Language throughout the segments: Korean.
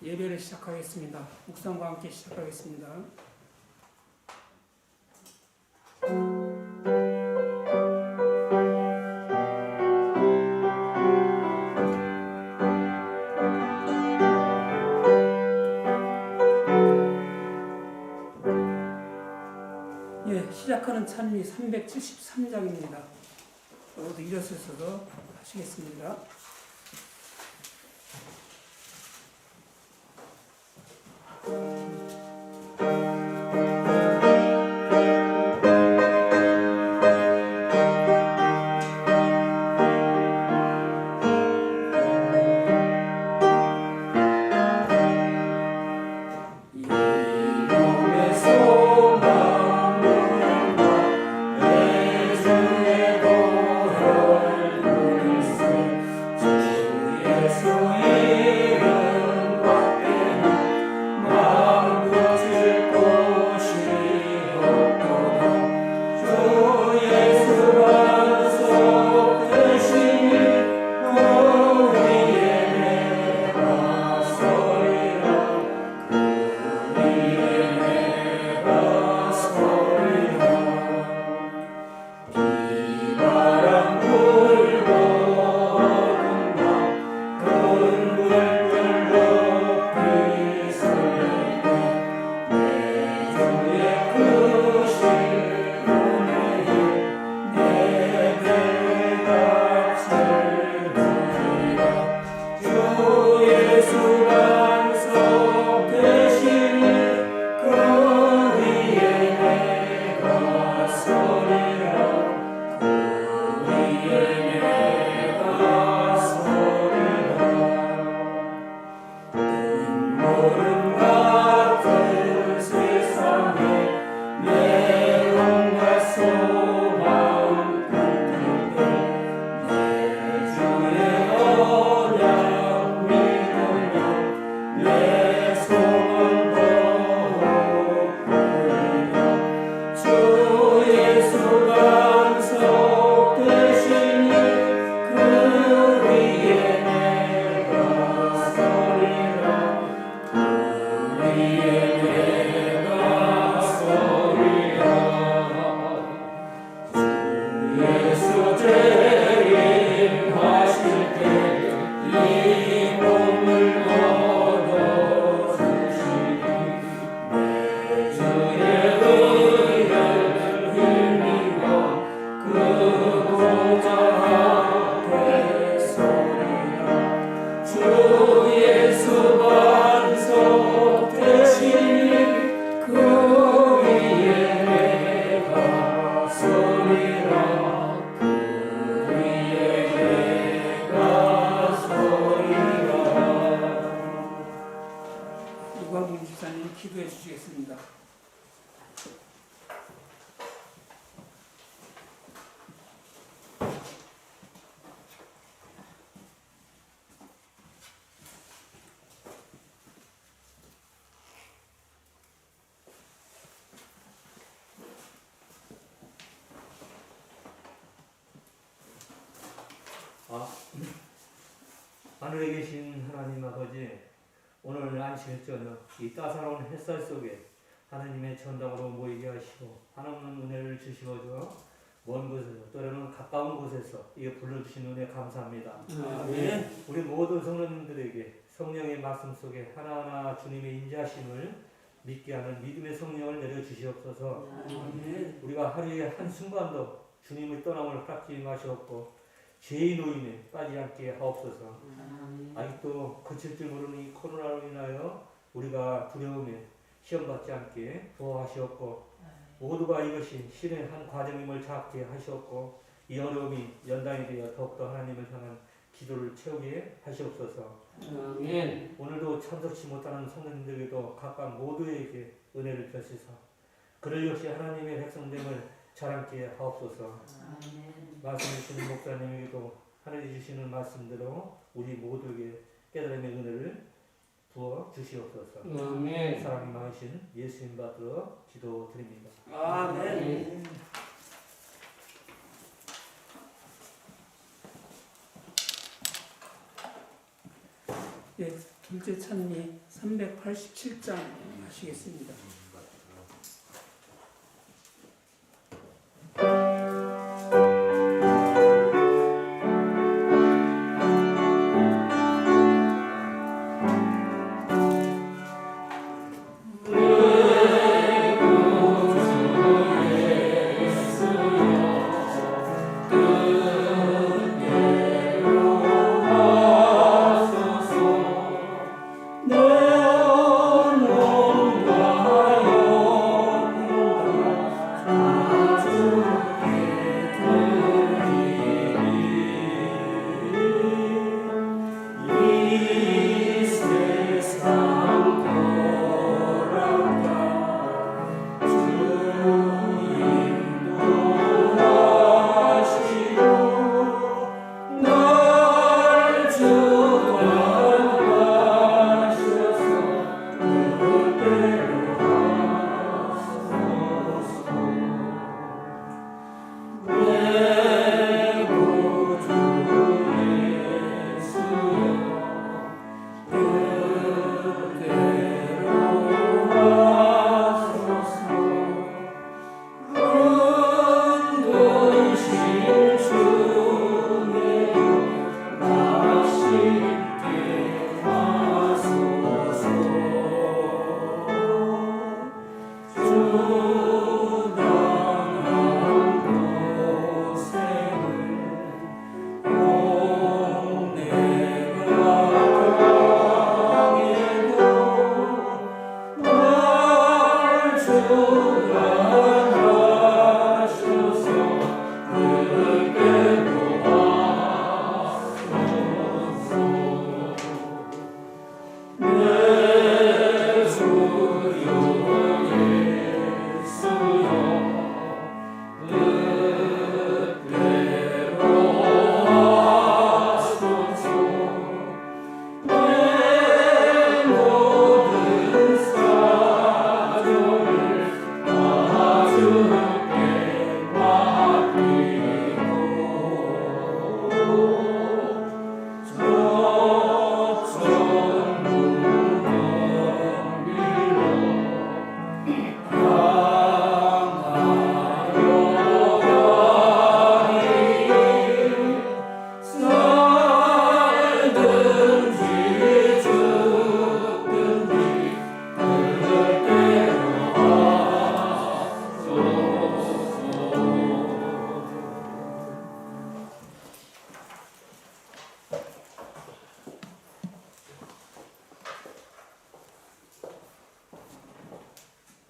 예배를 시작하겠습니다. 묵상과 함께 시작하겠습니다. 시작하는 찬미 373장입니다. 모두 일어서서 하시겠습니다. 기도해 주시겠습니다. 하늘에 계신 하나님 아버지, 오늘 안식일 저녁 이 따사로운 햇살 속에 하나님의 전당으로 모이게 하시고 하나님은 은혜를 주시어줘 먼 곳에서 또는 가까운 곳에서 이에 불러주신 은혜 감사합니다. 아멘. 우리 모든 성도님들에게 성령의 말씀 속에 하나하나 주님의 인자하심을 믿게 하는 믿음의 성령을 내려주시옵소서. 아멘. 우리가 하루에 한순간도 주님의 떠남을 허락지 마시옵고 죄의 노임에 빠지지 않게 하옵소서. 아직도 그칠 줄 모르는 이 코로나로 인하여 우리가 두려움에 시험받지 않게 도와하시옵고 모두가 이것이 신의 한 과정임을 자각케 하시옵고 이 어려움이 연단이 되어 더욱더 하나님을 향한 기도를 채우게 하시옵소서. 아멘. 오늘도 참석치 못하는 성도님들에게도 각각 모두에게 은혜를 펴시사 그를 역시 하나님의 백성됨을 자랑케 하옵소서. 말씀해 주시는 목사님에게도 하늘이 주시는 말씀대로 우리 모두에게 깨달음의 은혜를 부어 주시옵소서. 아멘. 사랑이 많으신 예수님 받들어 기도드립니다. 아멘. 예, 둘째 찬미 387장 하시겠습니다.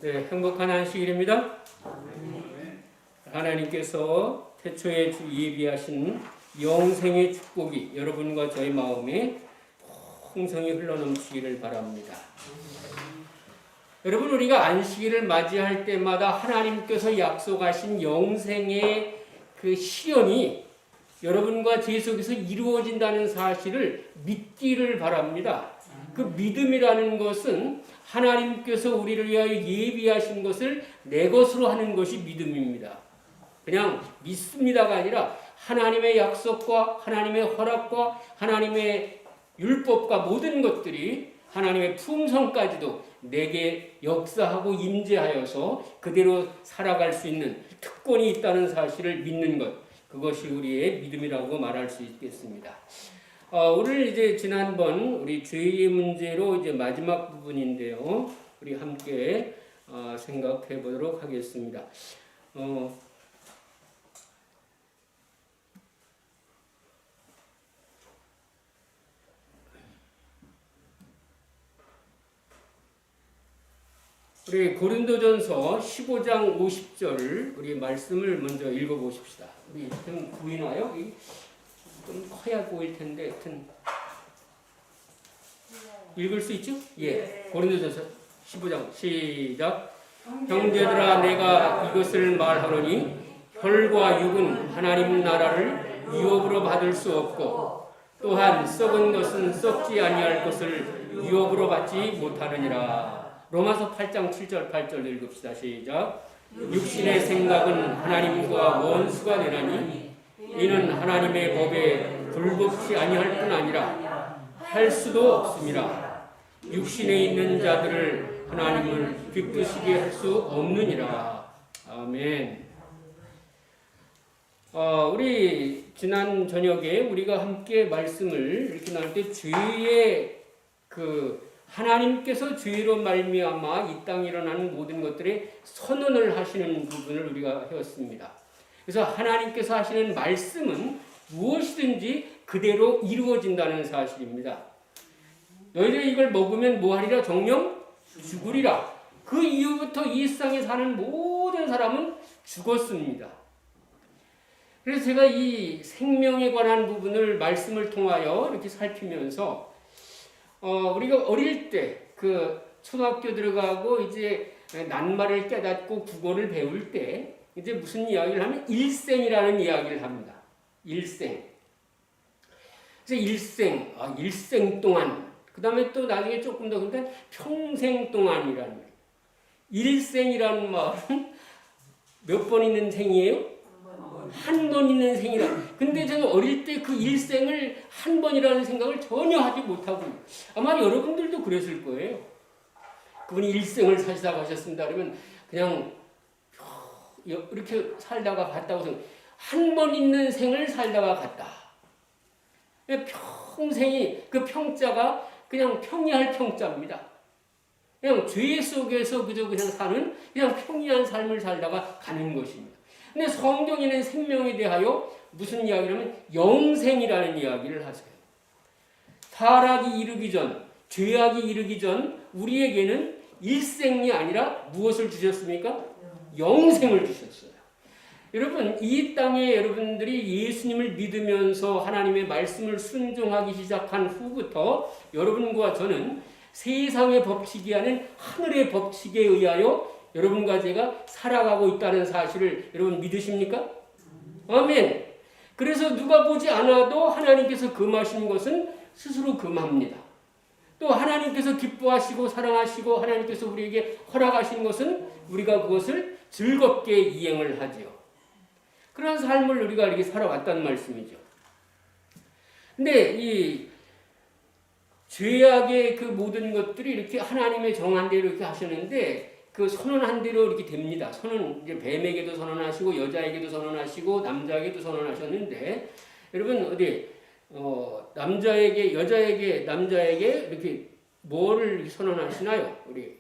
네, 행복한 안식일입니다. 하나님께서 태초에 예비하신 영생의 축복이 여러분과 저희 마음에 풍성히 흘러넘치기를 바랍니다. 여러분, 우리가 안식일을 맞이할 때마다 하나님께서 약속하신 영생의 그 실현이 여러분과 제 속에서 이루어진다는 사실을 믿기를 바랍니다. 그 믿음이라는 것은 하나님께서 우리를 위하여 예비하신 것을 내 것으로 하는 것이 믿음입니다. 그냥 믿습니다가 아니라 하나님의 약속과 하나님의 허락과 하나님의 율법과 모든 것들이 하나님의 품성까지도 내게 역사하고 임재하여서 그대로 살아갈 수 있는 특권이 있다는 사실을 믿는 것, 그것이 우리의 믿음이라고 말할 수 있겠습니다. 오늘 이제 지난번 우리 죄의 문제로 이제 마지막 부분인데요. 우리 함께 생각해 보도록 하겠습니다. 우리 고린도전서 15장 50절 우리 말씀을 먼저 읽어보십시다. 우리 좀 보이나요? 좀 커야 보일 텐데 하여튼 읽을 수 있죠? 예. 고린도전서 15장 시작. 형제들아 내가 이것을 말하노니 혈과 육은 하나님 나라를 유업으로 받을 수 없고 또한 썩은 것은 썩지 아니할 것을 유업으로 받지 못하느니라. 로마서 8장 7절 8절 읽읍시다. 시작. 육신의 생각은 하나님과 원수가 되나니 이는 하나님의 법에 불복치 아니할 뿐 아니라 할 수도 없음이라. 육신에 있는 자들을 하나님을 기쁘시게 할 수 없느니라. 아멘. 우리 지난 저녁에 우리가 함께 말씀을 이렇게 나눌 때 죄의 하나님께서 죄로 말미암아 이 땅에 일어나는 모든 것들에 선언을 하시는 부분을 우리가 해왔습니다. 그래서 하나님께서 하시는 말씀은 무엇이든지 그대로 이루어진다는 사실입니다. 너희들이 이걸 먹으면 뭐하리라? 정령 죽으리라. 그 이후부터 이 세상에 사는 모든 사람은 죽었습니다. 그래서 제가 이 생명에 관한 부분을 말씀을 통하여 이렇게 살피면서 우리가 어릴 때 초등학교 들어가고 이제 낱말을 깨닫고 국어를 배울 때 이제 무슨 이야기를 하면 일생이라는 이야기를 합니다. 일생. 그래서 일생 동안. 그 다음에 또 나중에 조금 더 그러니까 평생 동안이라는 거예요. 일생이라는 말은 몇 번 있는 생이에요? 한 번 있는 생이라. 근데 제가 어릴 때 그 일생을 한 번이라는 생각을 전혀 하지 못하고 아마 여러분들도 그랬을 거예요. 그분이 일생을 사시다가 하셨습니다. 그러면 그냥 이렇게 살다가 갔다고 생각. 한 번 있는 생을 살다가 갔다. 평생이 그 평자가 그냥 평이할 평자입니다. 그냥 죄 속에서 그냥 사는 그냥 평이한 삶을 살다가 가는 것입니다. 근데 성경에는 생명에 대하여 무슨 이야기를 하면 영생이라는 이야기를 하세요. 타락이 이르기 전, 죄악이 이르기 전 우리에게는 일생이 아니라 무엇을 주셨습니까? 영생을 주셨어요. 여러분 이 땅에 여러분들이 예수님을 믿으면서 하나님의 말씀을 순종하기 시작한 후부터 여러분과 저는 세상의 법칙이 아닌 하늘의 법칙에 의하여 여러분과 제가 살아가고 있다는 사실을 여러분 믿으십니까? 아멘. 그래서 누가 보지 않아도 하나님께서 금하신 것은 스스로 금합니다. 또 하나님께서 기뻐하시고 사랑하시고 하나님께서 우리에게 허락하신 것은 우리가 그것을 즐겁게 이행을 하지요. 그런 삶을 우리가 이렇게 살아왔다는 말씀이죠. 근데 이 죄악의 그 모든 것들이 이렇게 하나님의 정한 대로 이렇게 하셨는데 그 선언한 대로 이렇게 됩니다. 선언 이제 뱀에게도 선언하시고 여자에게도 선언하시고 남자에게도 선언하셨는데 여러분 어디 남자에게 여자에게 남자에게 이렇게 뭐를 선언하시나요? 우리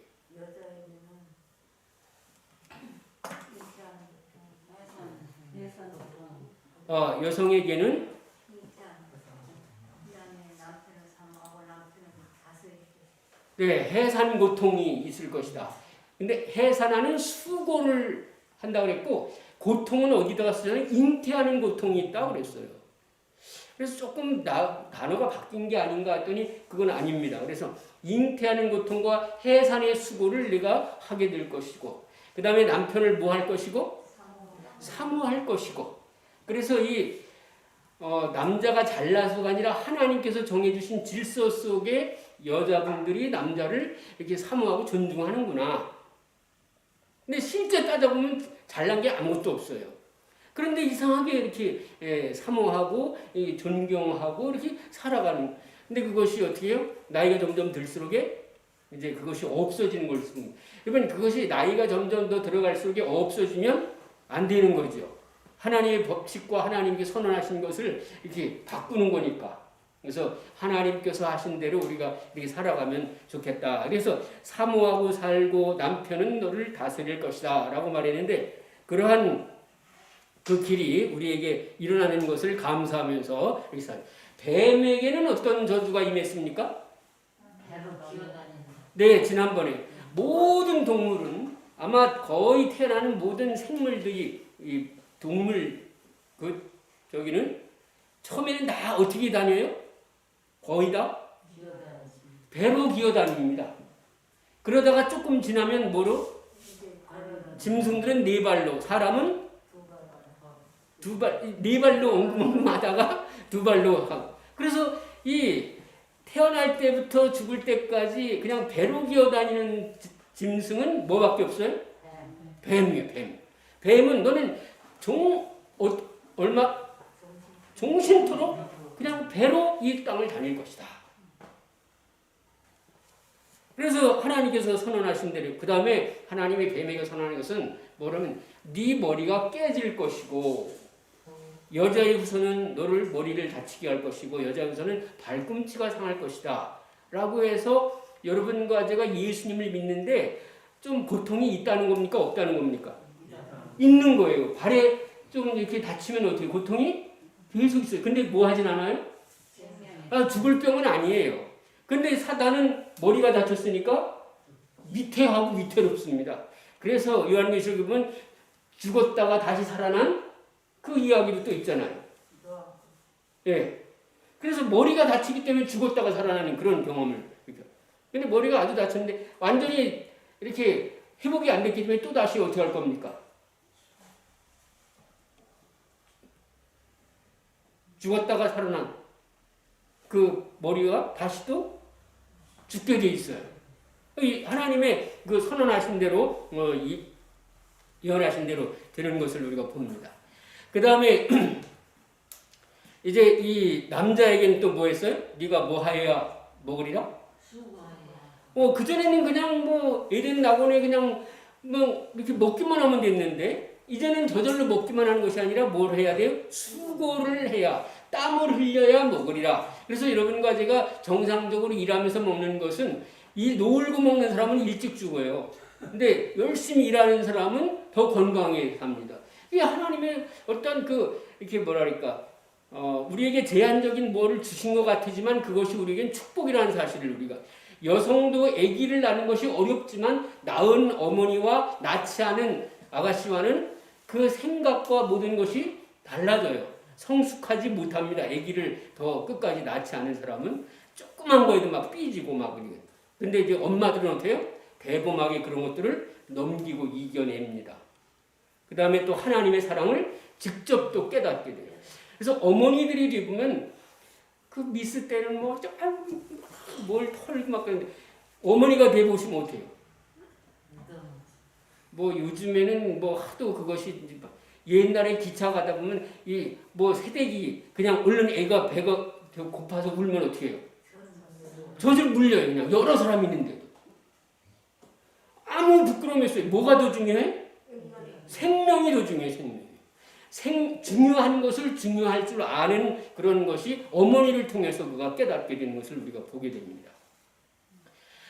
여성에게는 해산 고통이 있을 것이다. 근데 해산하는 수고를 한다고 그랬고 고통은 어디다가 쓰냐면 잉태하는 고통이 있다고 그랬어요. 그래서 조금 단어가 바뀐 게 아닌가 했더니 그건 아닙니다. 그래서 잉태하는 고통과 해산의 수고를 내가 하게 될 것이고 그 다음에 남편을 뭐 할 것이고 사모할 것이고 그래서 이 남자가 잘나서가 아니라 하나님께서 정해주신 질서 속에 여자분들이 남자를 이렇게 사모하고 존중하는구나. 근데 실제 따져보면 잘난 게 아무것도 없어요. 그런데 이상하게 이렇게 사모하고 존경하고 이렇게 살아가는. 근데 그것이 어떻게 해요? 나이가 점점 들수록에 이제 그것이 없어지는 것입니다. 여러분 그것이 나이가 점점 더 들어갈수록 없어지면 안 되는 거죠. 하나님의 법칙과 하나님께 선언하신 것을 이렇게 바꾸는 거니까. 그래서 하나님께서 하신 대로 우리가 이렇게 살아가면 좋겠다. 그래서 사모하고 살고 남편은 너를 다스릴 것이다 라고 말했는데 그러한 그 길이 우리에게 일어나는 것을 감사하면서 이렇게 살. 뱀에게는 어떤 저주가 임했습니까? 네, 지난번에 모든 동물은 아마 거의 태어나는 모든 생물들이 이 동물 저기는 처음에는 다 어떻게 다녀요? 거의 다 배로 기어다닙니다. 그러다가 조금 지나면 뭐로? 짐승들은 네 발로, 사람은 두 발, 네 발로 엉금엉금 하다가 두 발로 하고. 그래서 이 태어날 때부터 죽을 때까지 그냥 배로 기어다니는 짐승은 뭐밖에 없어요? 뱀이에요, 뱀. 뱀은 너는 종신토록 그냥 배로 이 땅을 다닐 것이다. 그래서 하나님께서 선언하신 대로 그 다음에 하나님의 뱀에게 선언하는 것은 뭐냐면 네 머리가 깨질 것이고 여자의 후손은 너를 머리를 다치게 할 것이고 여자의 후손은 발꿈치가 상할 것이다 라고 해서 여러분과 제가 예수님을 믿는데 좀 고통이 있다는 겁니까? 없다는 겁니까? 있는 거예요. 발에 좀 이렇게 다치면 어떻게 고통이 계속 있어요. 근데 뭐 하진 않아요? 죽을 병은 아니에요. 근데 사단은 머리가 다쳤으니까 위태하고 위태롭습니다. 그래서 요한계시록에 보면 죽었다가 다시 살아난 그 이야기도 또 있잖아요. 예. 그래서 머리가 다치기 때문에 죽었다가 살아나는 그런 경험을. 근데 머리가 아주 다쳤는데 완전히 이렇게 회복이 안 됐기 때문에 또 다시 어떻게 할 겁니까? 죽었다가 살아난 그 머리가 다시 또 죽게 돼 있어요. 하나님의 그 선언하신 대로 예언하신 대로 되는 것을 우리가 봅니다. 그 다음에 이제 이 남자에게는 또 뭐 했어요? 네가 뭐 하여야 먹으리라? 그전에는 그냥 뭐 에덴 낙원에 그냥 뭐 이렇게 먹기만 하면 됐는데 이제는 저절로 먹기만 하는 것이 아니라 뭘 해야 돼요? 수고를 해야, 땀을 흘려야 먹으리라. 그래서 여러분과 제가 정상적으로 일하면서 먹는 것은 이 놀고 먹는 사람은 일찍 죽어요. 근데 열심히 일하는 사람은 더 건강하게 삽니다. 이게 하나님의 어떤 이렇게 뭐랄까, 우리에게 제한적인 뭐를 주신 것 같지만 그것이 우리에겐 축복이라는 사실을 우리가 여성도 아기를 낳는 것이 어렵지만 낳은 어머니와 낳지 않은 아가씨와는 그 생각과 모든 것이 달라져요. 성숙하지 못합니다. 아기를 더 끝까지 낳지 않은 사람은 조그만 거에도 막 삐지고 막 그래요. 근데 이제 엄마들은 어때요? 대범하게 그런 것들을 넘기고 이겨냅니다. 그 다음에 또 하나님의 사랑을 직접 또 깨닫게 돼요. 그래서 어머니들이 보면 그 미스 때는 뭘 털고 막 그러는데 어머니가 돼 보시면 어때요? 뭐 요즘에는 뭐 하도 그것이 옛날에 기차 가다 보면 이 뭐 새댁이 그냥 얼른 애가 배가 고파서 울면 어떻게 해요? 젖을 물려요. 그냥 여러 사람 있는데도 아무 부끄러움이 없어요. 뭐가 더 중요해? 생명이 더 중요해. 중요한 것을 중요할 줄 아는 그런 것이 어머니를 통해서 그가 깨닫게 되는 것을 우리가 보게 됩니다.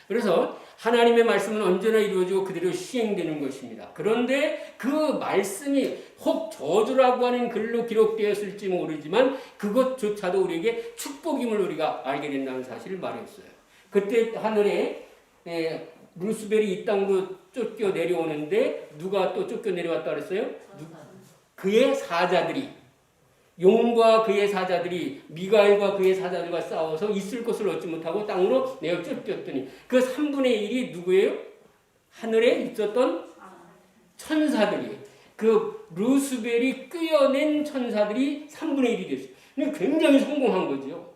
그래서 하나님의 말씀은 언제나 이루어지고 그대로 시행되는 것입니다. 그런데 그 말씀이 혹 저주라고 하는 글로 기록되었을지 모르지만 그것조차도 우리에게 축복임을 우리가 알게 된다는 사실을 말했어요. 그때 하늘에 루스벨이 이 땅으로 쫓겨 내려오는데 누가 또 쫓겨 내려왔다 그랬어요? 그의 사자들이, 용과 그의 사자들이 미가엘과 그의 사자들과 싸워서 있을 것을 얻지 못하고 땅으로 내어 쫓겼더니 그 3분의 1이 누구예요? 하늘에 있었던 천사들이, 그 루스벨이 꿰어낸 천사들이 3분의 1이 됐어요. 굉장히 성공한 거죠.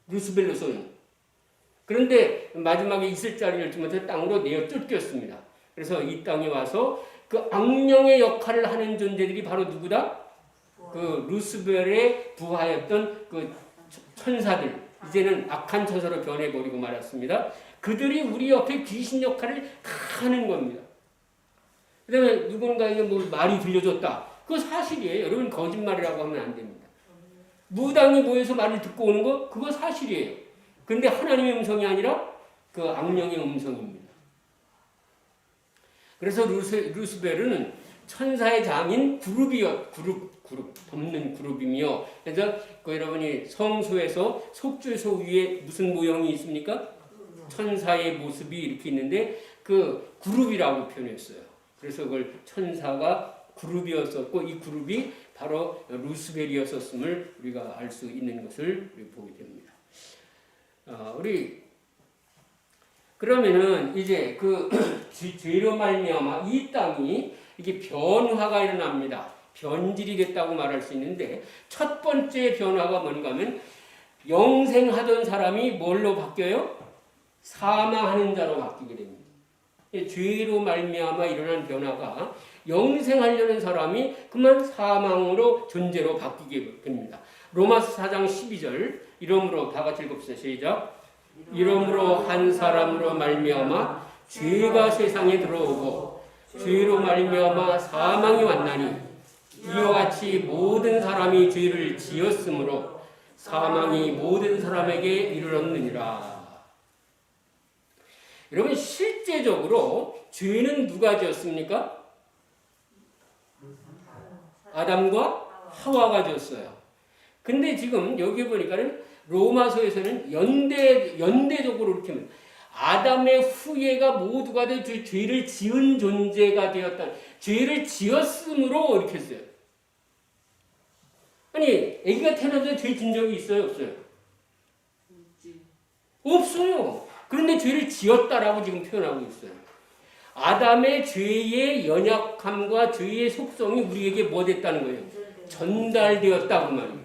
루스벨로서는. 그런데 마지막에 있을 자리를 얻지 못해 땅으로 내어 쫓겼습니다. 그래서 이 땅에 와서 그 악령의 역할을 하는 존재들이 바로 누구다? 그 루스벨에 부하였던 그 천사들, 이제는 악한 천사로 변해버리고 말았습니다. 그들이 우리 옆에 귀신 역할을 하는 겁니다. 그 다음에 누군가에게 뭐 말이 들려줬다. 그거 사실이에요. 여러분 거짓말이라고 하면 안 됩니다. 무당이 모여서 말을 듣고 오는 거 그거 사실이에요. 근데 하나님의 음성이 아니라 그 악령의 음성입니다. 그래서 루스벨은 천사의 장인 그룹 덮는 그룹이며, 그래서 그 여러분이 성소에서 속죄소 위에 무슨 모형이 있습니까? 천사의 모습이 이렇게 있는데 그 그룹이라고 표현했어요. 그래서 그걸 천사가 그룹이었었고 이 그룹이 바로 루스벨이었었음을 우리가 알 수 있는 것을 보게 됩니다. 우리 그러면은 이제 그 죄로 말미암아 이 땅이 이게 변화가 일어납니다. 변질이 됐다고 말할 수 있는데 첫 번째 변화가 뭔가 하면 영생하던 사람이 뭘로 바뀌어요? 사망하는 자로 바뀌게 됩니다. 죄로 말미암아 일어난 변화가 영생하려는 사람이 그만 사망으로 존재로 바뀌게 됩니다. 로마서 4장 12절 이러므로 다 같이 읽읍시다. 시작. 이러므로 한 사람으로 말미암아 죄가 세상에 들어오고 죄로 말미암아 사망이 왔나니 이와 같이 모든 사람이 죄를 지었으므로 사망이 모든 사람에게 이르렀느니라. 여러분 실제적으로 죄는 누가 지었습니까? 아담과 하와가 지었어요. 근데 지금 여기 보니까는 로마서에서는 연대적으로 이렇게 합니다. 아담의 후예가 모두가 다 죄를 지은 존재가 되었다. 죄를 지었으므로 이렇게 했어요. 아니, 아기가 태어나서 죄 진 적이 있어요? 없어요? 없어요. 그런데 죄를 지었다라고 지금 표현하고 있어요. 아담의 죄의 연약함과 죄의 속성이 우리에게 뭐 됐다는 거예요? 전달되었다고 말이에요.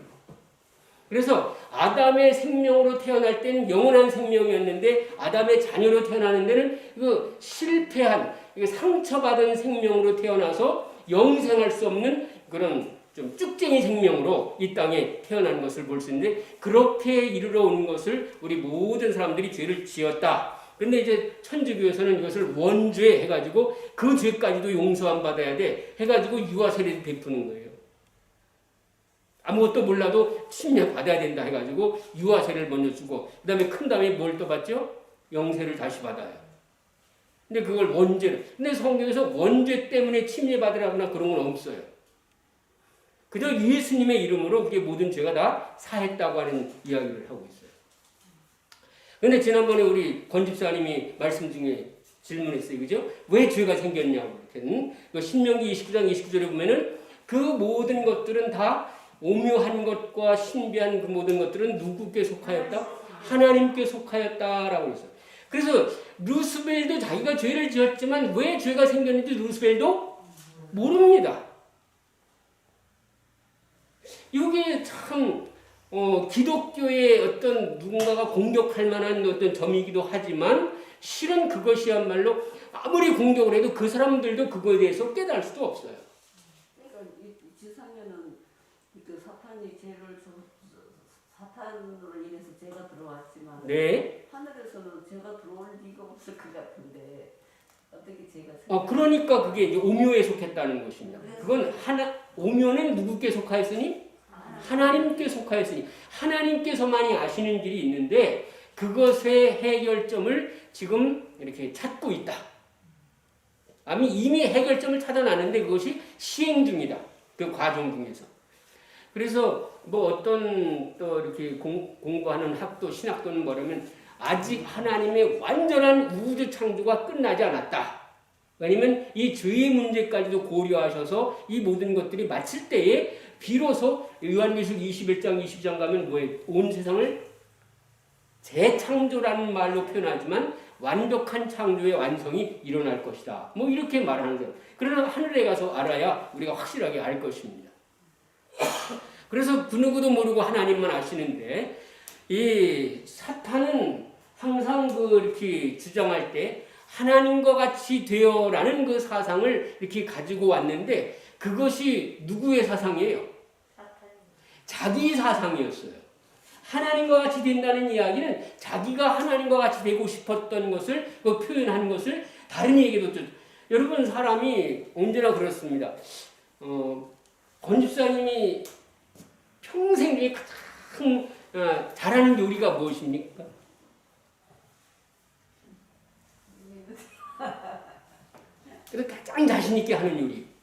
그래서 아담의 생명으로 태어날 때는 영원한 생명이었는데 아담의 자녀로 태어나는 데는 그 실패한 상처받은 생명으로 태어나서 영생할 수 없는 그런 좀 쭉쟁이 생명으로 이 땅에 태어난 것을 볼 수 있는데 그렇게 이르러 온 것을 우리 모든 사람들이 죄를 지었다. 근데 이제 천주교에서는 이것을 원죄 해가지고 그 죄까지도 용서함 받아야 돼 해가지고 유아세례를 베푸는 거예요. 아무것도 몰라도 침례 받아야 된다 해가지고 유아세를 먼저 주고 그 다음에 큰 다음에 뭘 또 받죠? 영세를 다시 받아요. 근데 그걸 원죄로. 근데 성경에서 원죄 때문에 침례 받으라거나 그런 건 없어요. 그저 예수님의 이름으로 그게 모든 죄가 다 사했다고 하는 이야기를 하고 있어요. 근데 지난번에 우리 권 집사님이 말씀 중에 질문했어요. 그죠? 왜 죄가 생겼냐고. 신명기 29장 29절에 보면은 그 모든 것들은 다 오묘한 것과 신비한 그 모든 것들은 누구께 속하였다? 하나님께 속하였다라고 했어요. 그래서 루스벨도 자기가 죄를 지었지만 왜 죄가 생겼는지 루스벨도 모릅니다. 이게 참 기독교의 어떤 누군가가 공격할 만한 어떤 점이기도 하지만 실은 그것이야말로 아무리 공격을 해도 그 사람들도 그거에 대해서 깨달을 수도 없어요. 그러니까 이 지상에는 그 사탄으로 인해서 죄가 들어왔지만 네. 하늘에서는 죄가 들어올 리가 없을 것 같은데 어떻게 죄가 생겨? 그러니까 그게 이제 오묘에 속했다는 것입니다. 그건 오묘는 누구께 속하였으니? 하나님께 속하였으니 하나님께서만이 아시는 길이 있는데 그것의 해결점을 지금 이렇게 찾고 있다. 이미 해결점을 찾아놨는데 그것이 시행 중이다. 그 과정 중에서. 그래서 뭐 어떤 또 이렇게 공부하는 학도 신학도는 뭐냐면 아직 하나님의 완전한 우주 창조가 끝나지 않았다. 왜냐면 이 죄의 문제까지도 고려하셔서 이 모든 것들이 마칠 때에 비로소 요한계시록 21장 22장 가면 뭐예요? 온 세상을 재창조라는 말로 표현하지만 완벽한 창조의 완성이 일어날 것이다. 뭐 이렇게 말하는 거예요. 그러나 하늘에 가서 알아야 우리가 확실하게 알 것입니다. 그래서 그 누구도 모르고 하나님만 아시는데 이 사탄은 항상 이렇게 주장할 때 하나님과 같이 되어라는 그 사상을 이렇게 가지고 왔는데 그것이 누구의 사상이에요? 자기 사상이었어요. 하나님과 같이 된다는 이야기는 자기가 하나님과 같이 되고 싶었던 것을 표현하는 것을 다른 얘기도 좀 여러분 사람이 언제나 그렇습니다. 권 집사님이 평생 중에 가장 잘하는 요리가 무엇입니까? 그래서 가장 자신 있게 하는 요리.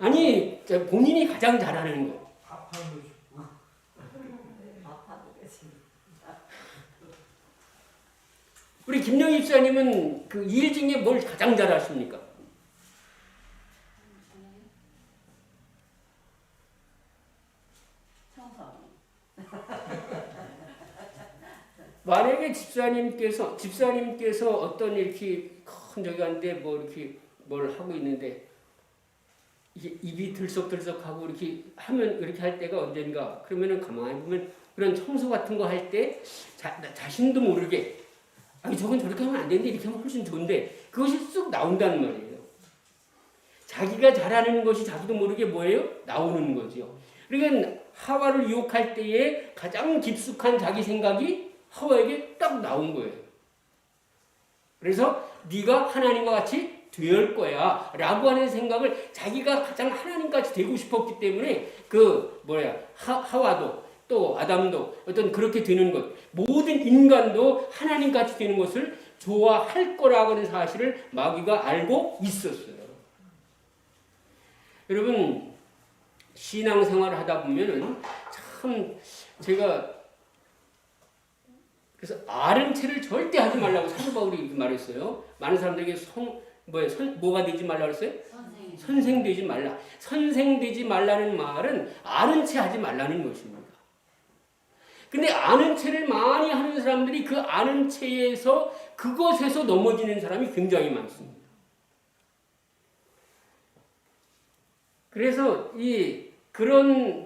아니 본인이 가장 잘하는 거. 밥하는 거 아파도 계시. 우리 김영희 집사님은 그 일 중에 뭘 가장 잘하십니까? 청소하고. 만약에 집사님께서 어떤 이렇게 큰 저기 한데 뭐 이렇게 뭘 하고 있는데 이게 입이 들썩들썩하고 이렇게 하면 이렇게 할 때가 언젠가 그러면은 가만히 보면 그런 청소 같은 거 할 때 자신도 모르게 아니 저건 저렇게 하면 안 되는데 이렇게 하면 훨씬 좋은데 그것이 쑥 나온다는 말이에요. 자기가 잘하는 것이 자기도 모르게 뭐예요? 나오는 거죠. 그러니까 하와를 유혹할 때에 가장 깊숙한 자기 생각이 하와에게 딱 나온 거예요. 그래서 네가 하나님과 같이 될 거야 라고 하는 생각을 자기가 가장 하나님같이 되고 싶었기 때문에 하와도 또 아담도 어떤 그렇게 되는 것 모든 인간도 하나님같이 되는 것을 좋아할 거라고 하는 사실을 마귀가 알고 있었어요. 여러분 신앙생활을 하다 보면은 참 제가 그래서 아는 체를 절대 하지 말라고 사도 바울이 이렇게 말했어요. 많은 사람들에게 뭐가 되지 말라고 했어요? 선생 되지 말라. 선생 되지 말라는 말은 아는 체 하지 말라는 것입니다. 근데 아는 체를 많이 하는 사람들이 그 아는 체에서 그것에서 넘어지는 사람이 굉장히 많습니다. 그래서 그런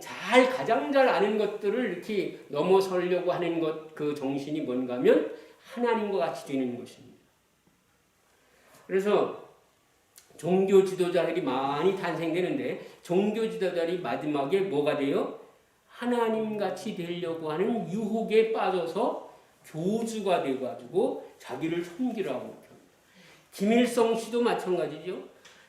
가장 잘 아는 것들을 이렇게 넘어서려고 하는 그 정신이 뭔가 하면 하나님과 같이 되는 것입니다. 그래서 종교 지도자들이 많이 탄생되는데 종교 지도자들이 마지막에 뭐가 돼요? 하나님같이 되려고 하는 유혹에 빠져서 교주가 되어가지고 자기를 섬기라고 합니다. 김일성 씨도 마찬가지죠.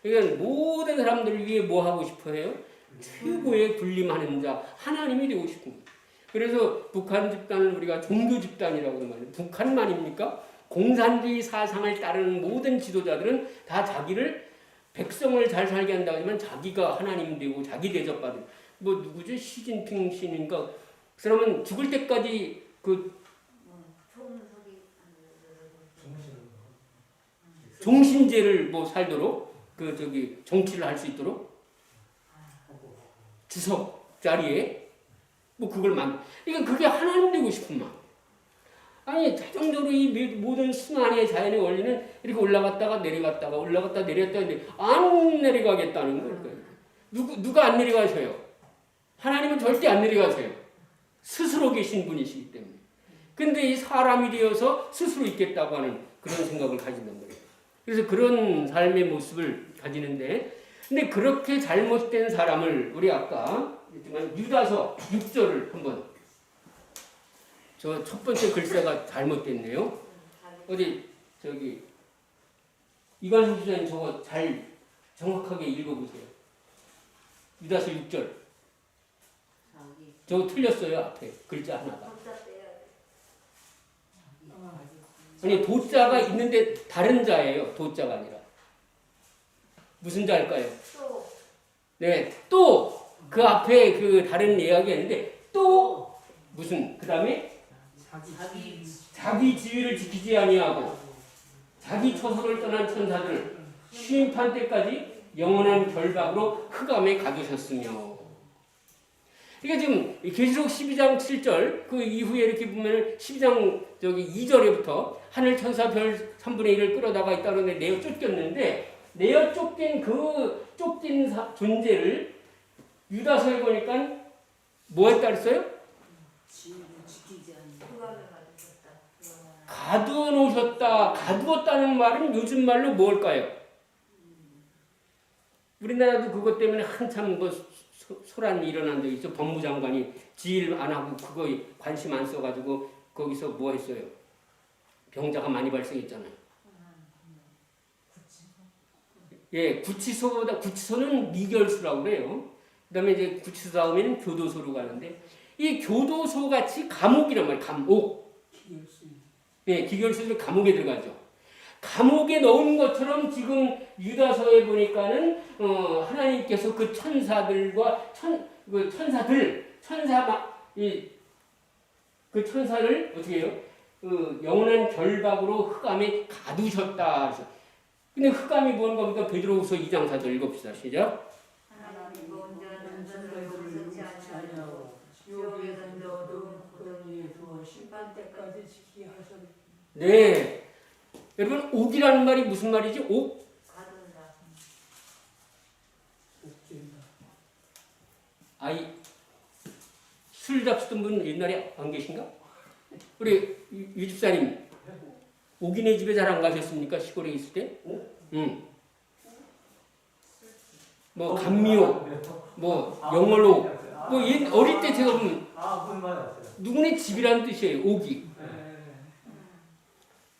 그러니까 모든 사람들을 위해 뭐 하고 싶어 해요? 최고의 군림하는 자, 하나님이 되고 싶습니다. 그래서 북한 집단을 우리가 종교 집단이라고 말해요. 북한만입니까? 공산주의 사상을 따르는 모든 지도자들은 다 자기를 백성을 잘 살게 한다고 하지만 자기가 하나님 되고 자기 대접받은 누구죠? 시진핑 씨인가? 그 사람은 죽을 때까지 종신제를 살도록 정치를 할 수 있도록 주석 자리에 그러니까 그게 하나님 되고 싶은 마음. 아니 자정적으로 이 모든 순환의 자연의 원리는 이렇게 올라갔다가 내려갔다가 올라갔다 내려갔다 했는데 안 내려가겠다는 거예요. 누가 안 내려가세요? 하나님은 절대 안 내려가세요. 스스로 계신 분이시기 때문에. 근데 이 사람이 되어서 스스로 있겠다고 하는 그런 생각을 가진단 말이에요. 그래서 그런 삶의 모습을 가지는데 근데 그렇게 잘못된 사람을 우리 아까 유다서 6절을 한번 저 첫 번째 글자가 잘못됐네요. 어디 이관순 기자님 저거 잘 정확하게 읽어보세요. 유다서 6절. 저거 틀렸어요. 앞에 글자 하나가. 아니 도자가 있는데 다른 자예요. 도자가 아니라. 무슨 자일까요? 네, 또 그 앞에 다른 이야기가 있는데 또 무슨 그 다음에 자기 지위를 지키지 아니하고 자기 처소를 떠난 천사들 시인판 때까지 영원한 결박으로 흑암에 가두셨으며. 그러니까 지금 계시록 12장 7절 그 이후에 이렇게 보면 12장 2절에부터 하늘 천사 별 3분의 1을 끌어다가 있다는데 내어 쫓겼는데 내어 쫓긴 쫓긴 존재를 유다서에 보니까 뭐 했다 그랬어요? 가두어 놓으셨다. 가두었다는 말은 요즘 말로 뭘까요? 우리나라도 그것 때문에 한참 소란이 일어난 적이 있죠. 법무장관이 지일 안 하고 그거에 관심 안 써가지고 거기서 뭐 했어요? 병자가 많이 발생했잖아요. 예, 구치소는 미결수라고 그래요. 그 다음에 이제 구치소 다음에는 교도소로 가는데 이 교도소 같이 감옥이란 말이에요. 감옥. 예, 기결수는 감옥에 들어가죠. 감옥에 넣은 것처럼 지금 유다서에 보니까는 하나님께서 그 천사들과 그 천사를 어떻게 해요? 영원한 결박으로 흑암에 가두셨다. 그래서 근데 흑암이 뭔가 보니까 베드로후서 2장 4절 읽읍시다. 시작. 하나님 온전한 전도를 그렇지 아니하고 지옥에 던져 어두운 구덩이에 두어 심판 때까지 지키게 하셨네. 네. 여러분 옥이라는 말이 무슨 말이지? 옥? 가둔다. 아이 술 잡수던 분 옛날에 안 계신가? 우리 유 집사님 옥이네 집에 잘 안 가셨습니까? 시골에 있을 때? 응. 뭐 감미옥, 뭐 영월옥, 뭐 어릴 때 제가 보면 누구네 집이라는 뜻이에요. 옥이.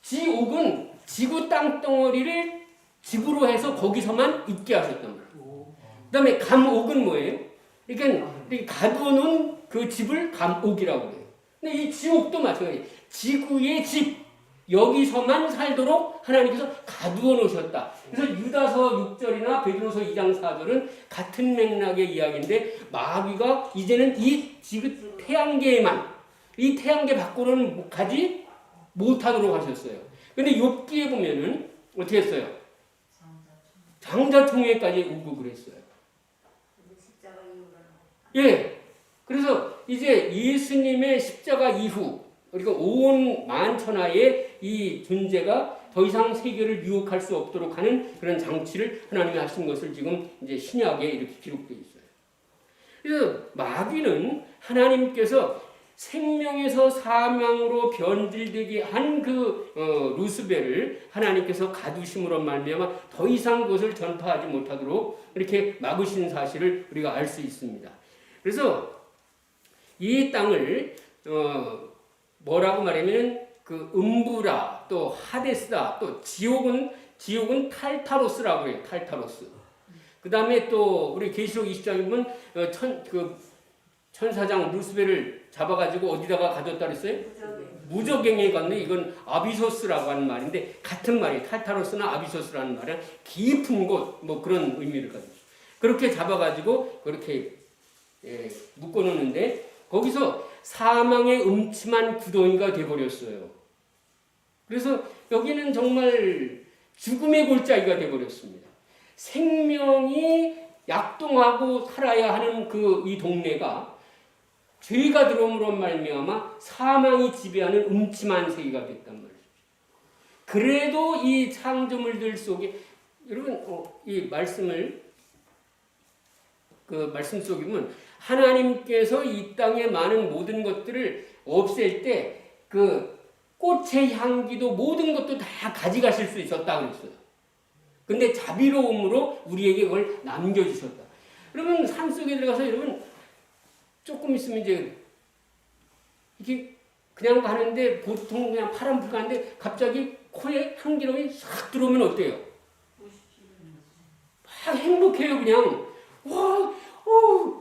지옥은 지구 땅덩어리를 집으로 해서 거기서만 있게 하셨단 말이에요. 그 다음에 감옥은 뭐예요? 그러니까 가두어놓은 그 집을 감옥이라고 해요. 근데 이 지옥도 마찬가지예요. 지구의 집, 여기서만 살도록 하나님께서 가두어 놓으셨다. 그래서 유다서 6절이나 베드로서 2장 4절은 같은 맥락의 이야기인데 마귀가 이제는 이 지구 태양계에만, 이 태양계 밖으로는 가지 못하도록 하셨어요. 근데 욥기에 보면은 어떻게 했어요? 장자총회까지 오고 그랬어요. 십자가 이후로는 예. 그래서 이제 예수님의 십자가 이후, 그러니까 온 만천하의 이 존재가 더 이상 세계를 유혹할 수 없도록 하는 그런 장치를 하나님이 하신 것을 지금 이제 신약에 이렇게 기록되어 있어요. 그래서 마귀는 하나님께서 생명에서 사망으로 변질되게 한 그 루스벨을 하나님께서 가두심으로 말미암아 더 이상 그것을 전파하지 못하도록 이렇게 막으신 사실을 우리가 알 수 있습니다. 그래서 이 땅을 뭐라고 말하면 그 음부라 또 하데스다 또 지옥은 탈타로스라고 해요. 탈타로스. 그 다음에 또 우리 계시록 20장에 보면 천사장 루스벨을 잡아가지고 어디다가 가뒀다 그랬어요? 무저갱에 갔네. 이건 아비소스라고 하는 말인데 같은 말이에요. 탈타로스나 아비소스라는 말은 깊은 곳 뭐 그런 의미를 가지고 그렇게 잡아가지고 그렇게 묶어놓는데 거기서 사망의 음침한 구덩이가 돼버렸어요. 그래서 여기는 정말 죽음의 골짜기가 돼버렸습니다. 생명이 약동하고 살아야 하는 이 동네가 죄가 들어옴으로 말미암아 사망이 지배하는 음침한 세계가 됐단 말이죠. 그래도 이 창조물들 속에 여러분 이 말씀을 그 말씀 속에 보면 하나님께서 이 땅의 많은 모든 것들을 없앨 때 그 꽃의 향기도 모든 것도 다 가져가실 수 있었다 그랬어요. 근데 자비로움으로 우리에게 그걸 남겨주셨다. 여러분 산속에 들어가서 여러분 조금 있으면 이제 이렇게 그냥 가는데 보통 그냥 파란불 가는데 갑자기 코에 향기로움이 싹 들어오면 어때요? 막 행복해요 그냥. 와,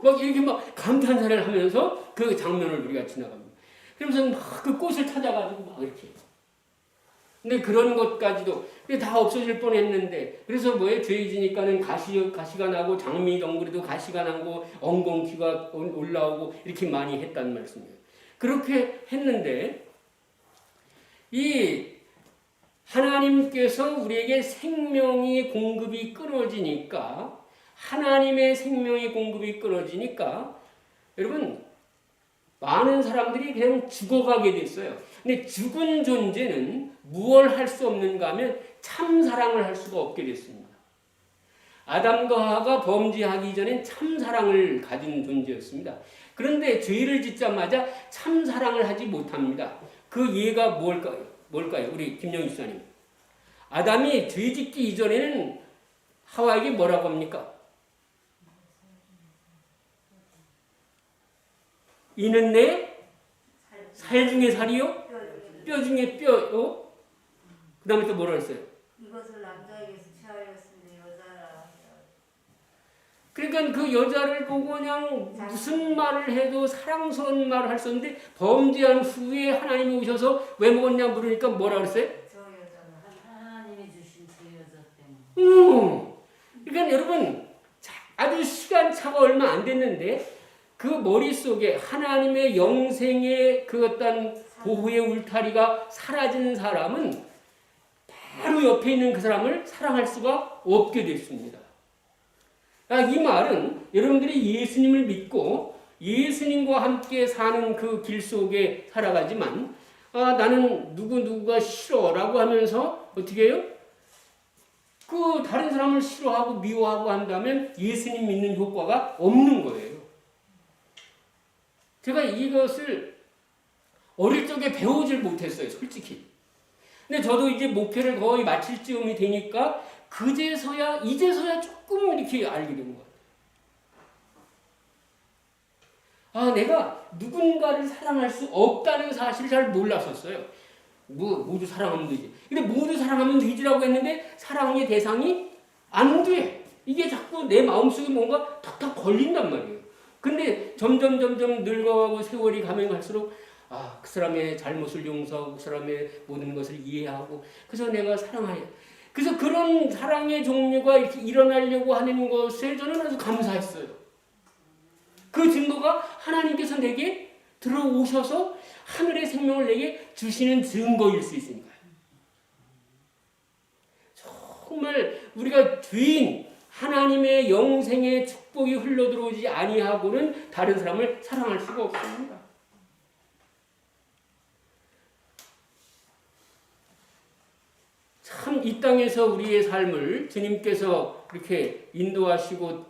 막 이렇게 막 감탄사를 하면서 그 장면을 우리가 지나갑니다. 그러면서 막 그 꽃을 찾아가지고 막 이렇게. 근데 그런 것까지도 다 없어질 뻔했는데 그래서 뭐예요? 죄 지니까는 가시가 나고 장미 덩굴에도 가시가 나고 엉겅퀴가 올라오고 이렇게 많이 했다는 말씀이에요. 그렇게 했는데 이 하나님께서 우리에게 생명이 공급이 끊어지니까 하나님의 생명의 공급이 끊어지니까 여러분 많은 사람들이 그냥 죽어가게 됐어요. 근데 죽은 존재는 무엇을 할 수 없는가 하면 참사랑을 할 수가 없게 됐습니다. 아담과 하와가 범죄하기 전엔 참사랑을 가진 존재였습니다. 그런데 죄를 짓자마자 참사랑을 하지 못합니다. 그 예가 뭘까요? 우리 김영희 수사님. 아담이 죄 짓기 이전에는 하와에게 뭐라고 합니까? 이는 내 살 중에 살이요? 뼈 중에 뼈요? 그 다음에 또 뭐라 했어요? 이것을 남자에게서 취하였으니 여자라. 그러니까 그 여자를 보고 그냥 무슨 말을 해도 사랑스러운 말을 할 수 없는데 범죄한 후에 하나님이 오셔서 왜 먹었냐 물으니까 뭐라 그랬어요? 저 여자는 하나님의 그러니까 여러분 아주 시간차가 얼마 안 됐는데 그 머릿속에 하나님의 영생의 그 어떤 보호의 울타리가 사라진 사람은 바로 옆에 있는 그 사람을 사랑할 수가 없게 됐습니다. 이 말은 여러분들이 예수님을 믿고 예수님과 함께 사는 그 길 속에 살아가지만 나는 누구가 싫어라고 하면서 어떻게 해요? 그 다른 사람을 싫어하고 미워하고 한다면 예수님 믿는 효과가 없는 거예요. 제가 이것을 어릴 적에 배우질 못했어요, 솔직히. 근데 저도 이제 목회를 거의 마칠 즈음이 되니까 이제서야 조금 이렇게 알게 된 것 같아요. 내가 누군가를 사랑할 수 없다는 사실을 잘 몰랐었어요. 모두 사랑하면 되지. 근데 모두 사랑하면 되지라고 했는데 사랑의 대상이 안 돼. 이게 자꾸 내 마음속에 뭔가 탁탁 걸린단 말이에요. 근데 점점 늙어가고 세월이 가면 갈수록 그 사람의 잘못을 용서하고 그 사람의 모든 것을 이해하고 그래서 내가 사랑하여. 그래서 그런 사랑의 종류가 이렇게 일어나려고 하는 것에 저는 아주 감사했어요. 그 증거가 하나님께서 내게 들어오셔서 하늘의 생명을 내게 주시는 증거일 수 있으니까요. 정말 우리가 죄인 하나님의 영생의 축복이 흘러들어오지 아니하고는 다른 사람을 사랑할 수가 없습니다. 참 이 땅에서 우리의 삶을 주님께서 이렇게 인도하시고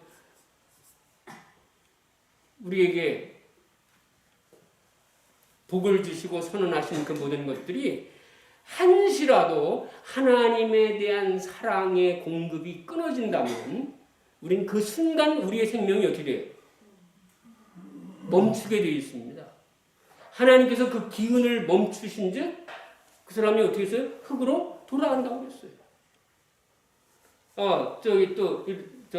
우리에게 복을 주시고 선언하신 그 모든 것들이 한시라도 하나님에 대한 사랑의 공급이 끊어진다면 우린 그 순간 우리의 생명이 어떻게 돼요? 멈추게 되어 있습니다. 하나님께서 그 기운을 멈추신 즉 그 사람이 어떻게 했어요? 흙으로 돌아간다고 했어요.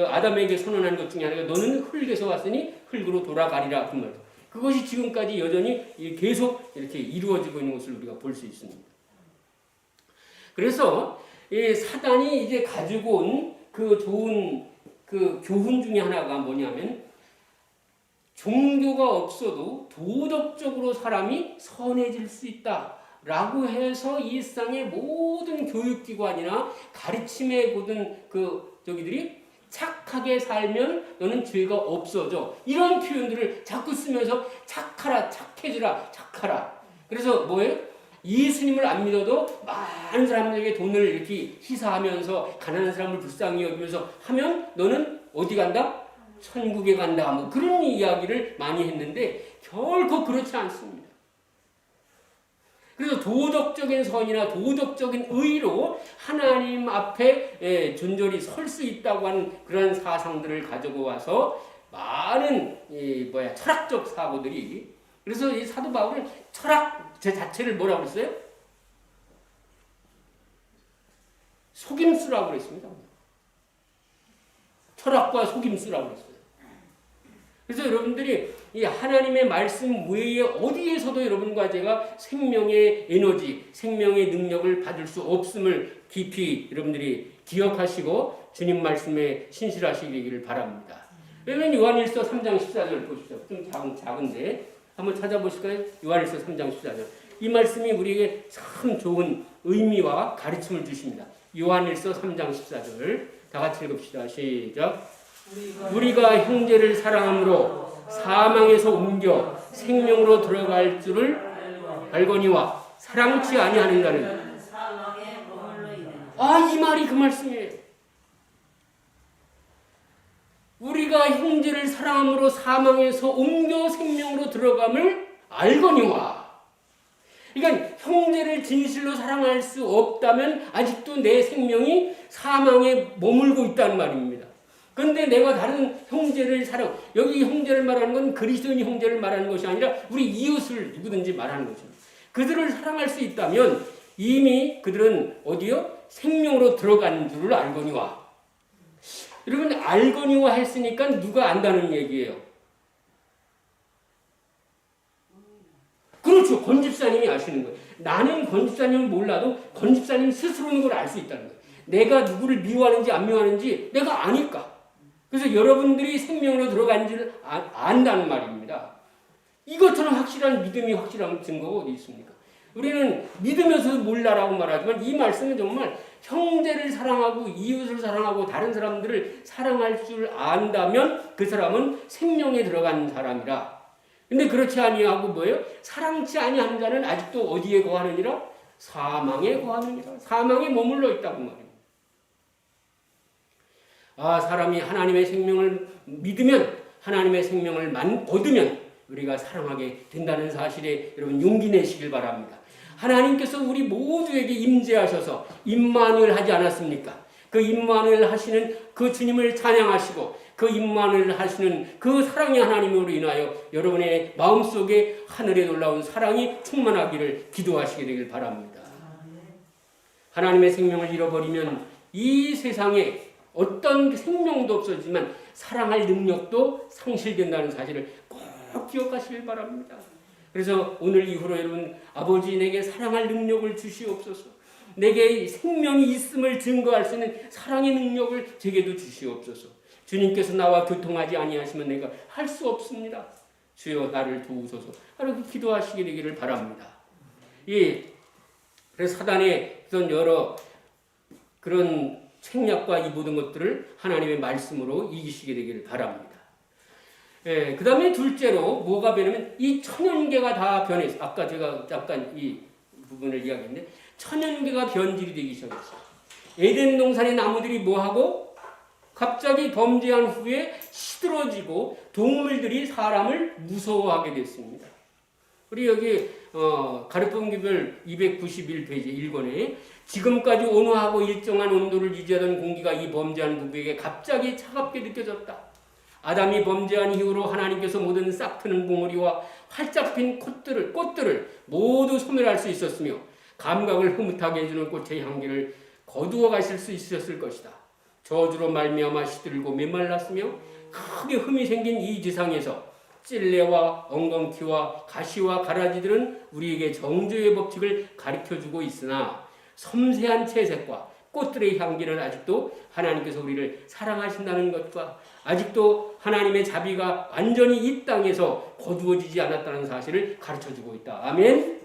아담에게 선언한 것 중에 하나가 너는 흙에서 왔으니 흙으로 돌아가리라 그 말. 그것이 지금까지 여전히 계속 이렇게 이루어지고 있는 것을 우리가 볼 수 있습니다. 그래서 사단이 이제 가지고 온 그 좋은 그 교훈 중에 하나가 뭐냐면 종교가 없어도 도덕적으로 사람이 선해질 수 있다라고 해서 이 세상의 모든 교육기관이나 가르침의 모든 저기들이 착하게 살면 너는 죄가 없어져. 이런 표현들을 자꾸 쓰면서 착하라, 착해지라, 착하라. 그래서 뭐예요? 예수님을 안 믿어도 많은 사람들에게 돈을 이렇게 희사하면서 가난한 사람을 불쌍히 여기면서 하면 너는 어디 간다? 천국에 간다. 뭐 그런 이야기를 많이 했는데 결코 그렇지 않습니다. 그래서 도덕적인 선이나 도덕적인 의로 하나님 앞에 존전히 설 수 있다고 하는 그런 사상들을 가지고 와서 많은 철학적 사고들이 그래서 이 사도 바울은 철학 자체를 뭐라고 그랬어요? 속임수라고 그랬습니다. 철학과 속임수라고 그랬어요. 그래서 여러분들이 이 하나님의 말씀 외에 어디에서도 여러분과 제가 생명의 에너지, 생명의 능력을 받을 수 없음을 깊이 여러분들이 기억하시고 주님 말씀에 신실하시기를 바랍니다. 왜냐면 요한일서 3장 14절 보십시오. 좀 작은데 한번 찾아보실까요? 요한일서 3장 14절. 이 말씀이 우리에게 참 좋은 의미와 가르침을 주십니다. 요한일서 3장 14절 다 같이 읽읍시다. 시작. 우리가 형제를 사랑함으로 사망에서 옮겨 생명으로 들어갈 줄을 알거니와 사랑치 아니하는 자는 이 말이 그 말씀이에요. 우리가 형제를 사랑함으로 사망에서 옮겨 생명으로 들어감을 알거니와. 그러니까 형제를 진실로 사랑할 수 없다면 아직도 내 생명이 사망에 머물고 있다는 말입니다. 그런데 내가 다른 형제를 사랑, 여기 형제를 말하는 건 그리스도인 형제를 말하는 것이 아니라 우리 이웃을 누구든지 말하는 것입니다. 그들을 사랑할 수 있다면 이미 그들은 어디요? 생명으로 들어간 줄을 알거니와. 여러분 알거니와 했으니까 누가 안다는 얘기예요? 그렇죠. 권집사님이 아시는 거예요. 나는 권집사님을 몰라도 권집사님 스스로는 그걸 알 수 있다는 거예요. 내가 누구를 미워하는지 안 미워하는지 내가 아니까. 그래서 여러분들이 생명으로 들어간 줄 안다는 말입니다. 이것처럼 확실한 믿음이 확실한 증거가 어디 있습니까? 우리는 믿으면서 몰라라고 말하지만 이 말씀은 정말 형제를 사랑하고 이웃을 사랑하고 다른 사람들을 사랑할 줄 안다면 그 사람은 생명에 들어간 사람이라. 근데 그렇지 아니하고 뭐예요? 사랑치 아니하는 자는 아직도 어디에 거하느니라? 사망에 거하느니라. 사망에 머물러 있다고 말입니다. 사람이 하나님의 생명을 믿으면 하나님의 생명을 얻으면 우리가 사랑하게 된다는 사실에 여러분 용기 내시길 바랍니다. 하나님께서 우리 모두에게 임재하셔서 임마누엘 하지 않았습니까? 그 임마누엘 하시는 그 주님을 찬양하시고 그 임마누엘 하시는 그 사랑의 하나님으로 인하여 여러분의 마음속에 하늘에 놀라운 사랑이 충만하기를 기도하시게 되길 바랍니다. 하나님의 생명을 잃어버리면 이 세상에 어떤 생명도 없어지만 사랑할 능력도 상실된다는 사실을 꼭 기억하시길 바랍니다. 그래서 오늘 이후로 여러분 아버지 내게 사랑할 능력을 주시옵소서. 내게 생명이 있음을 증거할 수 있는 사랑의 능력을 제게도 주시옵소서. 주님께서 나와 교통하지 아니하시면 내가 할 수 없습니다. 주여 나를 도우소서. 하고 기도하시게 되기를 바랍니다. 그래서 사단의 여러 그런 책략과 이 모든 것들을 하나님의 말씀으로 이기시게 되기를 바랍니다. 그 다음에 둘째로 뭐가 변하면 이 천연계가 다 변해서 아까 제가 잠깐 이 부분을 이야기했는데 천연계가 변질이 되기 시작했어요. 에덴 동산의 나무들이 뭐하고 갑자기 범죄한 후에 시들어지고 동물들이 사람을 무서워하게 됐습니다. 우리 여기 가르침기별 291페이지 1권에 지금까지 온화하고 일정한 온도를 유지하던 공기가 이 범죄한 부부에게 갑자기 차갑게 느껴졌다. 아담이 범죄한 이후로 하나님께서 모든 싹트는 봉우리와 활짝 핀 꽃들을 모두 소멸할 수 있었으며 감각을 흐뭇하게 해주는 꽃의 향기를 거두어 가실 수 있었을 것이다. 저주로 말미암아 시들고 메말랐으며 크게 흠이 생긴 이 지상에서 찔레와 엉겅퀴와 가시와 가라지들은 우리에게 정죄의 법칙을 가르쳐주고 있으나 섬세한 채색과 꽃들의 향기는 아직도 하나님께서 우리를 사랑하신다는 것과 아직도 하나님의 자비가 완전히 이 땅에서 거두어지지 않았다는 사실을 가르쳐주고 있다. 아멘?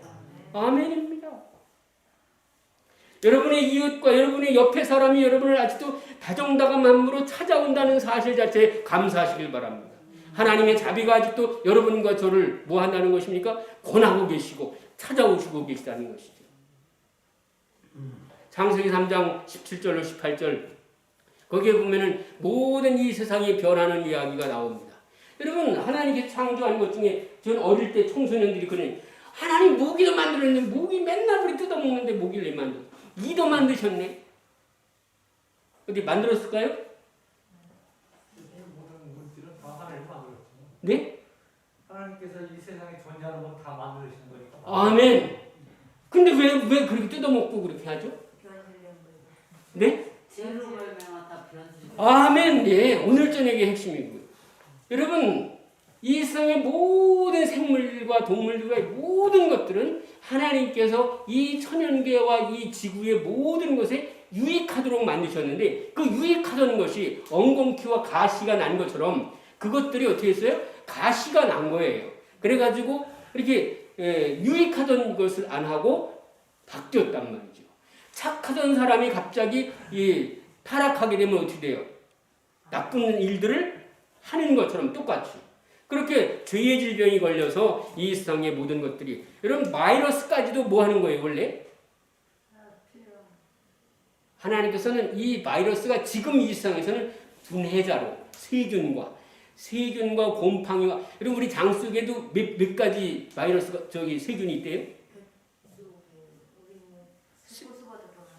아멘입니다. 여러분의 이웃과 여러분의 옆에 사람이 여러분을 아직도 다정다감함으로 찾아온다는 사실 자체에 감사하시길 바랍니다. 하나님의 자비가 아직도 여러분과 저를 뭐 한다는 것입니까? 권하고 계시고 찾아오시고 계시다는 것이죠. 창세기 3장 17절로 18절 거기에 보면은 모든 이 세상이 변하는 이야기가 나옵니다. 여러분 하나님께서 창조한 것 중에 전 어릴 때 청소년들이 그러니 하나님 모기도 만들었는데 모기 맨날 우리 뜯어먹는데 모기를 왜 만들어? 이도 만드셨네. 어디 만들었을까요? 모든 물질은 다 하나님 만들었죠. 네? 하나님께서 이 세상에 존재하는 건 다 만드신 거니까. 아멘. 근데 왜 그렇게 뜯어먹고 그렇게 하죠? 네? 아멘. 네. 오늘 저녁의 핵심이고요. 여러분 이 세상의 모든 생물과 동물들과 모든 것들은 하나님께서 이 천연계와 이 지구의 모든 것에 유익하도록 만드셨는데 그 유익하던 것이 엉겅퀴와 가시가 난 것처럼 그것들이 어떻게 했어요? 가시가 난 거예요. 그래가지고 이렇게 유익하던 것을 안 하고 바뀌었단 말이죠. 착하던 사람이 갑자기 타락하게 되면 어떻게 돼요? 나쁜 일들을 하는 것처럼 똑같이. 그렇게 죄의 질병이 걸려서 이 세상의 모든 것들이 여러분 바이러스까지도 뭐 하는 거예요 원래? 하나님께서는 이 바이러스가 지금 이 세상에서는 분해자로 세균과 곰팡이와 여러분 우리 장 속에도 몇 가지 바이러스가 세균이 있대요?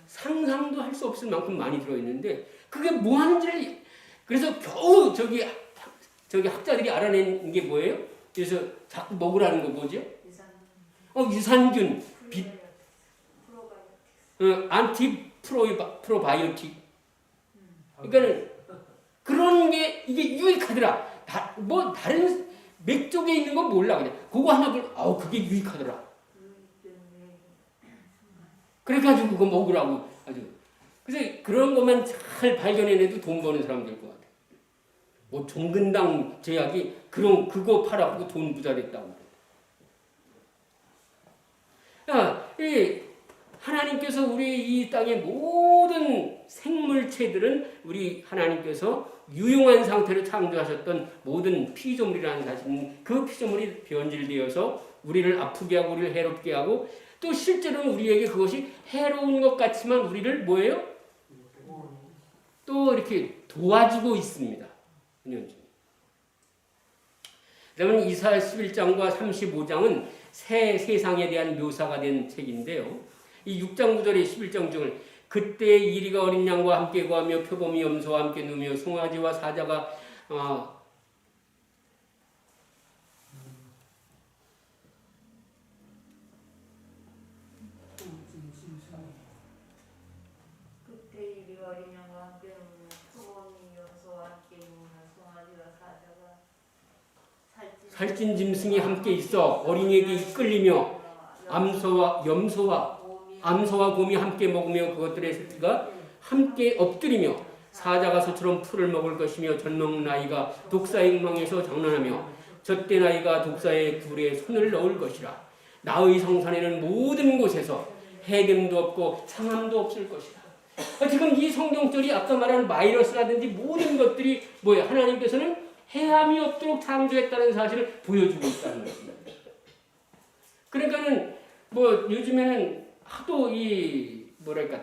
상상도 할 수 없을 만큼 많이 들어있는데 그게 뭐 하는지를 그래서 겨우 저기 학자들이 알아낸 게 뭐예요? 그래서 자꾸 먹으라는 거 뭐죠? 유산균, 안티프로바이오틱. 그러니까는 그런 게 이게 유익하더라. 다른 맥 쪽에 있는 건 몰라 그냥. 그거 하나 그게 유익하더라. 그래가지고 그거 먹으라고 아주. 그래서 그런 것만 잘 발견해내도 돈 버는 사람 될 것 같아요. 뭐 종근당 제약이 그거 팔아갖고 돈 부자 됐다고. 이 하나님께서 우리 이 땅의 모든 생물체들은 우리 하나님께서 유용한 상태로 창조하셨던 모든 피조물이라는 사실은 그 피조물이 변질되어서 우리를 아프게 하고 우리를 해롭게 하고 또 실제로는 우리에게 그것이 해로운 것 같지만 우리를 뭐예요? 또 이렇게 도와주고 있습니다. 그다음에 이사야 11장과 35장은 새 세상에 대한 묘사가 된 책인데요. 이 6장 9절의 11장 중을 그때 이리가 어린 양과 함께 구하며 표범이 염소와 함께 누며 송아지와 사자가 그때 이리 어린 양과 함께 누우며 표범이 염소와 함께 누우며 송아지와 사자가 살찐 짐승이 함께 있어 어린이에게 이끌리며 암소와 곰이 함께 먹으며 그것들의 새끼가 함께 엎드리며 사자가 소처럼 풀을 먹을 것이며 젖먹는 아이가 독사의 음망에서 장난하며 젖된 아이가 독사의 굴에 손을 넣을 것이라. 나의 성산에는 모든 곳에서 해됨도 없고 상함도 없을 것이다. 지금 이 성경절이 아까 말한 바이러스라든지 모든 것들이 뭐예요? 하나님께서는 해함이 없도록 창조했다는 사실을 보여주고 있다는 것입니다. 그러니까는 뭐 요즘에는 하도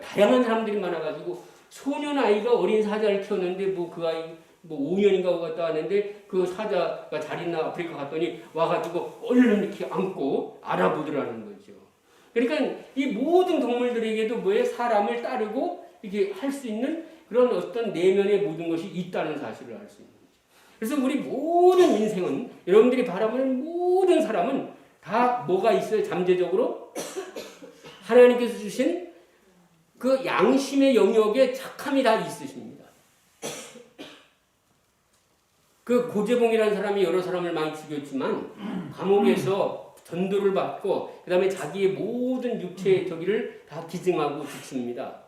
다양한 사람들이 많아가지고 소년 아이가 어린 사자를 키웠는데 뭐 그 아이 5년인가 갔다 왔는데 그 사자가 잘 있나 아프리카 갔더니 와가지고 얼른 이렇게 안고 알아보더라는 거죠. 그러니까 이 모든 동물들에게도 뭐에 사람을 따르고 이게 할 수 있는 그런 어떤 내면의 모든 것이 있다는 사실을 알 수 있는 거죠. 그래서 우리 모든 인생은 여러분들이 바라보는 모든 사람은 다 뭐가 있어요? 잠재적으로 하나님께서 주신 그 양심의 영역에 착함이 다 있으십니다. 그 고재봉이라는 사람이 여러 사람을 많이 죽였지만 감옥에서 전도를 받고 그 다음에 자기의 모든 육체의 저기를 다 기증하고 죽습니다.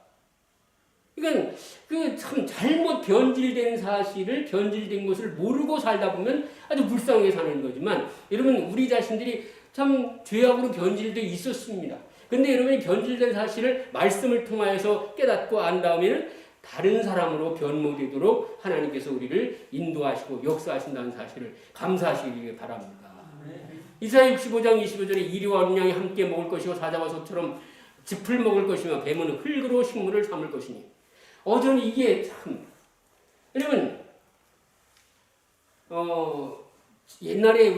그러니까 그 참 잘못 변질된 것을 모르고 살다 보면 아주 불쌍하게 사는 거지만 여러분 우리 자신들이 참 죄악으로 변질되어 있었습니다. 근데 여러분이 변질된 사실을 말씀을 통하여서 깨닫고 안 다음에는 다른 사람으로 변모되도록 하나님께서 우리를 인도하시고 역사하신다는 사실을 감사하시기 바랍니다. 이사야 65장 25절에 이리와 어린 양이 함께 먹을 것이고 사자와 소처럼 짚을 먹을 것이며 뱀은 흙으로 식물을 삼을 것이니 저는 이게 참 여러분 옛날에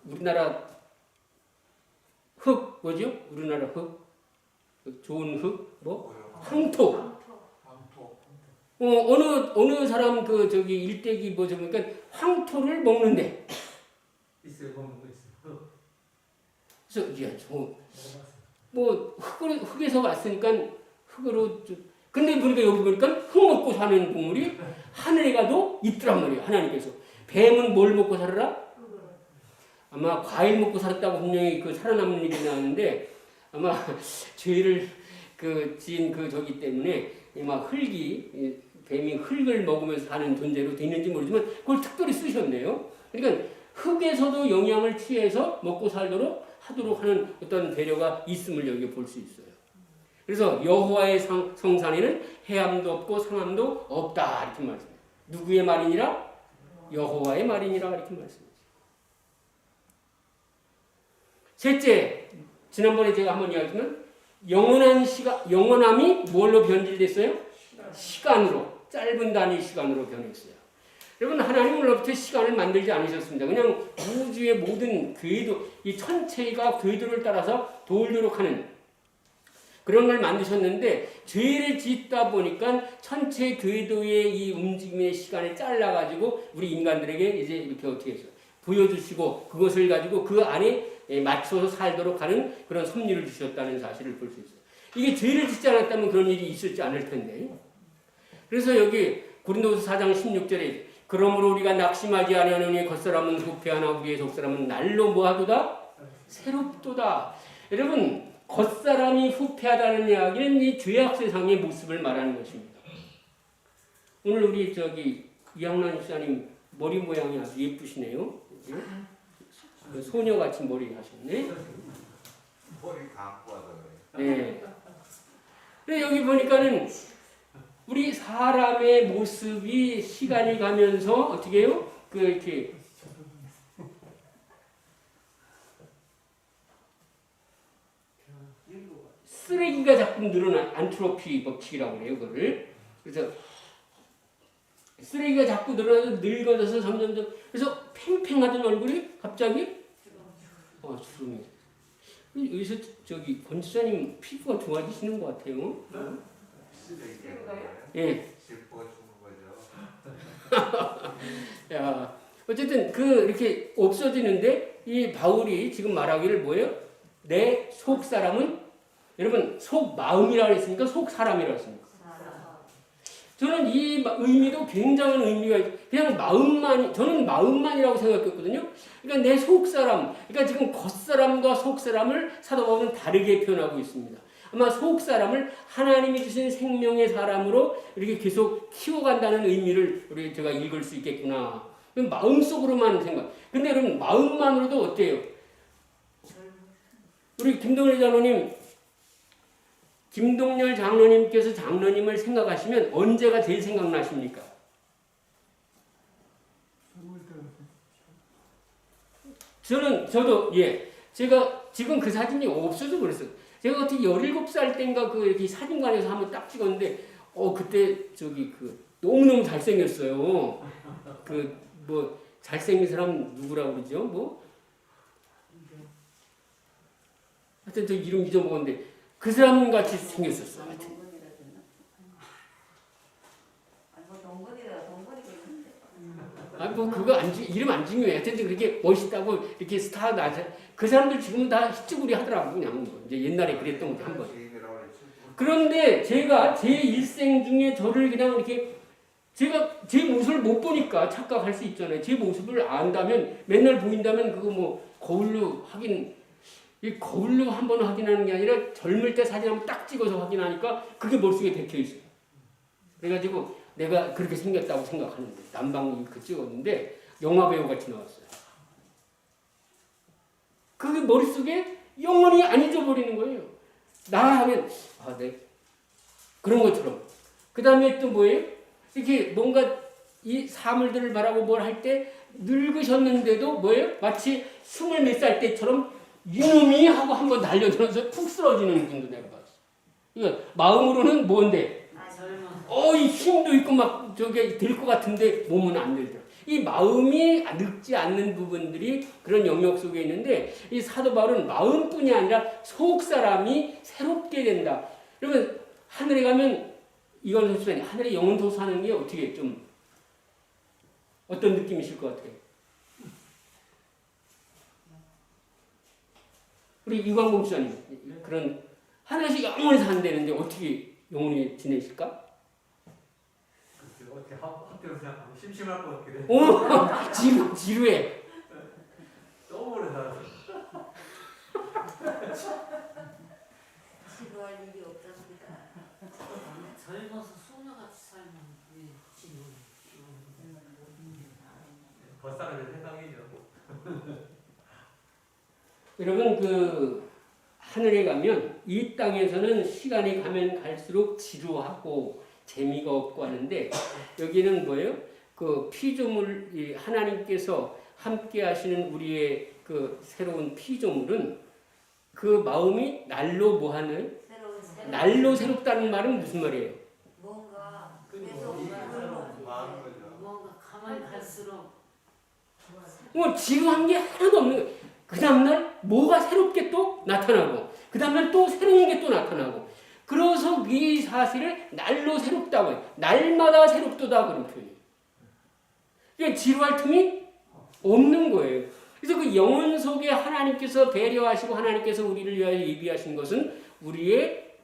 우리나라 흙 뭐죠? 우리나라 흙 좋은 흙 황토. 어느 사람 일대기 그러니까 황토를 먹는데. 있어요, 먹는 거 있어요. 그래서 흙에서 왔으니까 흙으로 근데 보니까 여기 보니까 흙 먹고 사는 동물이 하늘에 가도 있더란 말이에요. 하나님께서 뱀은 뭘 먹고 살아라? 아마 과일 먹고 살았다고 분명히 살아남는 일이 나왔는데 아마 죄를 지은 저기 때문에 막 뱀이 흙을 먹으면서 사는 존재로 되는지 모르지만 그걸 특별히 쓰셨네요. 그러니까 흙에서도 영향을 취해서 먹고 살도록 하도록 하는 어떤 배려가 있음을 여기 볼 수 있어요. 그래서 여호와의 성산에는 해함도 없고 상함도 없다 이렇게 말씀해요. 누구의 말이니라? 여호와의 말이니라 이렇게 말씀해요. 셋째, 지난번에 제가 한번 이야기했지만 영원함이 뭘로 변질됐어요? 시간으로, 짧은 단위 시간으로 변했어요. 여러분 하나님으로부터 시간을 만들지 않으셨습니다. 그냥 우주의 모든 궤도, 이 천체가 궤도를 따라서 돌도록 하는 그런 걸 만드셨는데 죄를 짓다 보니까 천체 궤도의 이 움직임의 시간을 잘라가지고 우리 인간들에게 이제 이렇게 어떻게 해서 보여주시고 그것을 가지고 그 안에 맞춰서 살도록 하는 그런 섭리를 주셨다는 사실을 볼 수 있어요. 이게 죄를 짓지 않았다면 그런 일이 있었지 않을 텐데. 그래서 여기 고린도서 4장 16절에 그러므로 우리가 낙심하지 아니하노니 겉사람은 후패하나 우리의 속사람은 날로 뭐하도다? 새롭도다. 여러분 겉사람이 후패하다는 이야기는 이 죄악 세상의 모습을 말하는 것입니다. 오늘 우리 이양란 집사님 머리 모양이 아주 예쁘시네요. 예? 소녀같이 머리 하셨네. 머리 감고 와서 그래. 네. 근데 여기 보니까는 우리 사람의 모습이 시간이 가면서 어떻게 해요? 이렇게 쓰레기가 자꾸 늘어나 안트로피 법칙이라고 그래요, 그거를. 그래서 쓰레기가 자꾸 늘어나서 늙어져서 점점점 그래서 팽팽하던 얼굴이 갑자기 주름이. 여기서 권 지사님 피부가 좋아지시는 것 같아요. 예. 짚어 주는 거죠. 야, 어쨌든 이렇게 없어지는데 이 바울이 지금 말하기를 뭐예요? 내 속 사람은 여러분 속 마음이라고 했으니까 속 사람이라고 했습니까? 저는 이 의미도 굉장한 의미가 그냥 마음만 저는 마음만이라고 생각했거든요. 그러니까 내 속 사람, 그러니까 지금 겉사람과 속 사람을 사도 바울은 다르게 표현하고 있습니다. 아마 속 사람을 하나님이 주신 생명의 사람으로 이렇게 계속 키워간다는 의미를 제가 읽을 수 있겠구나. 마음속으로만 생각. 근데 여러분 마음만으로도 어때요? 우리 김동열 장로님께서 장로님을 생각하시면 언제가 제일 생각나십니까? 저도 제가 지금 그 사진이 없어서 그랬어요. 제가 어떻게 17살 때인가 이렇게 사진관에서 한번 딱 찍었는데 그때 너무너무 잘생겼어요. 잘생긴 사람 누구라고 그러죠? 하여튼 저 이름 잊어먹었는데 그 사람 같이 생겼었어. 하여튼. 그거 이름 안 중요해. 하여튼 그렇게 멋있다고 이렇게 스타 나자. 그 사람들 지금은 다 히치구리 하더라고 그냥 이제 옛날에 그랬던 거 한번. 그런데 제가 제 일생 중에 저를 그냥 이렇게 제가 제 모습을 못 보니까 착각할 수 있잖아요. 제 모습을 안다면 맨날 보인다면 그거 거울로 거울로 한번 확인하는 게 아니라 젊을 때 사진 한번 딱 찍어서 확인하니까 그게 머릿속에 박혀 있어요. 그래가지고 내가 그렇게 생겼다고 생각하는데 남방 찍었는데 영화배우 같이 나왔어요. 그게 머릿속에 영원히 안 잊어버리는 거예요. 나 하면 네. 그런 것처럼. 그 다음에 또 뭐예요? 이렇게 뭔가 이 사물들을 바라고 뭘 할 때 늙으셨는데도 뭐예요? 마치 20몇 살 때처럼 이놈이 하고 한번 날려들어서 푹 쓰러지는 분도 내가 봤어. 그러니까 마음으로는 뭔데? 이 힘도 있고 막 될 것 같은데 몸은 안 들더라. 이 마음이 늙지 않는 부분들이 그런 영역 속에 있는데 이 사도 바울은 마음뿐이 아니라 속 사람이 새롭게 된다. 그러면 하늘에 가면 이건 소수라니 하늘에 영원토 사는 게 어떻게 좀 어떤 느낌이실 것 같아요? 우리 이광봉 수사님 그런 하늘에서 영원히 산다는데 어떻게 영원히 지내실까? 어떻게 한때로 생각하면 심심할 것 같긴 해. 지루해. 너무 오래 살았어. 지루할 일이 없답니다. 젊어서 소녀같이 살면 지루. 겉사람의 세상이죠. 여러분 하늘에 가면 이 땅에서는 시간이 가면 갈수록 지루하고 재미가 없고 하는데 여기는 뭐예요? 피조물 하나님께서 함께 하시는 우리의 새로운 피조물은 마음이 날로 뭐하는? 날로 새롭다는 말은 무슨 말이에요? 뭔가 뭔가 가만히 갈수록 지루한 게 하나도 없는 거예요. 그 다음날 뭐가 새롭게 또 나타나고 그 다음날 또 새로운 게 또 나타나고 그래서 이 사실을 날로 새롭다고 해요. 날마다 새롭도다 그런 표현이에요. 그러니까 지루할 틈이 없는 거예요. 그래서 그 영혼 속에 하나님께서 배려하시고 하나님께서 우리를 위하여 예비하신 것은 우리의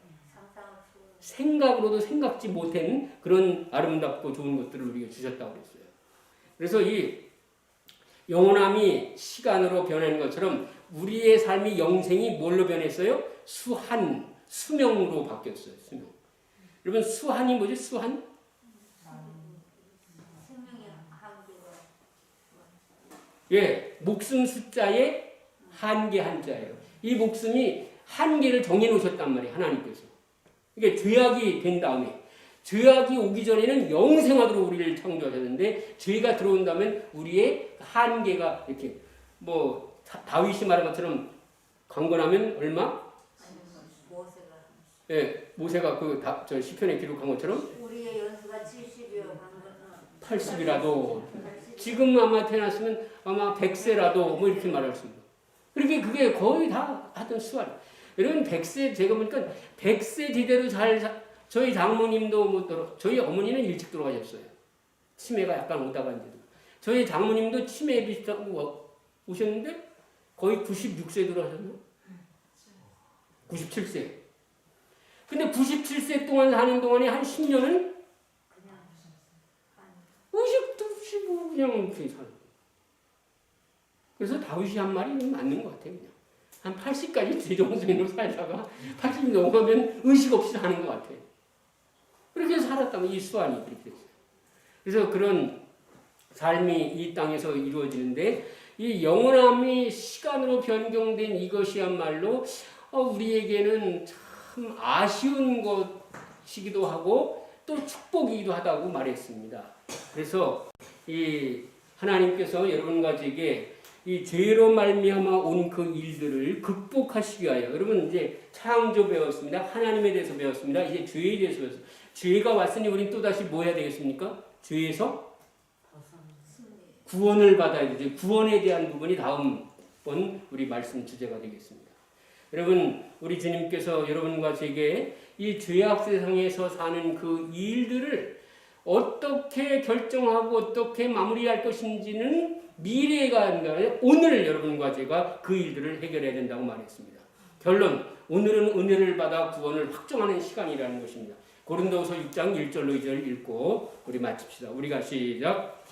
생각으로도 생각지 못한 그런 아름답고 좋은 것들을 우리에게 주셨다고 그랬어요. 그래서 이 영원함이 시간으로 변하는 것처럼 우리의 삶이 영생이 뭘로 변했어요? 수한, 수명으로 바뀌었어요. 수명. 여러분 수한이 뭐죠? 수한? 생명의 한계가 예, 목숨 숫자의 한계 한자예요. 이 목숨이 한계를 정해놓으셨단 말이에요. 하나님께서. 이게 죄악이 된 다음에 죄악이 오기 전에는 영생하도록 우리를 창조하셨는데 죄가 들어온다면 우리의 한계가 이렇게 뭐 다윗이 말한 것처럼 강건하면 얼마? 모세가 예, 모세가 저 시편에 기록한 것처럼 우리의 연수가 70이요 방금 80이라도 지금 아마 태어났으면 아마 100세라도 뭐 이렇게 말할 수 있는. 그렇게 그게 거의 다 하던 수완. 여러분 100세 제가 보니까 100세 대대로 저희 장모님도 못 저희 어머니는 일찍 돌아가셨어요. 치매가 약간 오다간데도. 저희 장모님도 치매 비슷하고 오셨는데 거의 96세 돌아가셨나요? 97세. 근데 97세 동안 사는 동안에 한 10년은 그냥 55 그냥 이렇게 사는 거예요. 그래서 다윗이 한 말이 맞는 것 같아요. 그냥. 한 80까지 제정신으로 살다가 80이 넘어가면 의식 없이 사는 것 같아요. 그렇게 살았다면 이 수완이 그렇게 됐어요. 그래서 그런 삶이 이 땅에서 이루어지는데 이 영원함이 시간으로 변경된 이것이야말로 우리에게는 참 아쉬운 것이기도 하고 또 축복이기도 하다고 말했습니다. 그래서 이 하나님께서 여러분과 제게 이 죄로 말미암아 온 그 일들을 극복하시기 위하여 여러분 이제 창조 배웠습니다. 하나님에 대해서 배웠습니다. 이제 죄에 대해서 배웠습니다. 죄가 왔으니 우린 또다시 뭐 해야 되겠습니까? 죄에서 구원을 받아야 되죠. 구원에 대한 부분이 다음번 우리 말씀 주제가 되겠습니다. 여러분 우리 주님께서 여러분과 제게 이 죄악 세상에서 사는 그 일들을 어떻게 결정하고 어떻게 마무리할 것인지는 미래가 아니라 오늘 여러분과 제가 그 일들을 해결해야 된다고 말했습니다. 결론, 오늘은 은혜를 받아 구원을 확정하는 시간이라는 것입니다. 고린도후서 6장 1절로 2절 읽고 우리 마칩시다. 우리가 시작.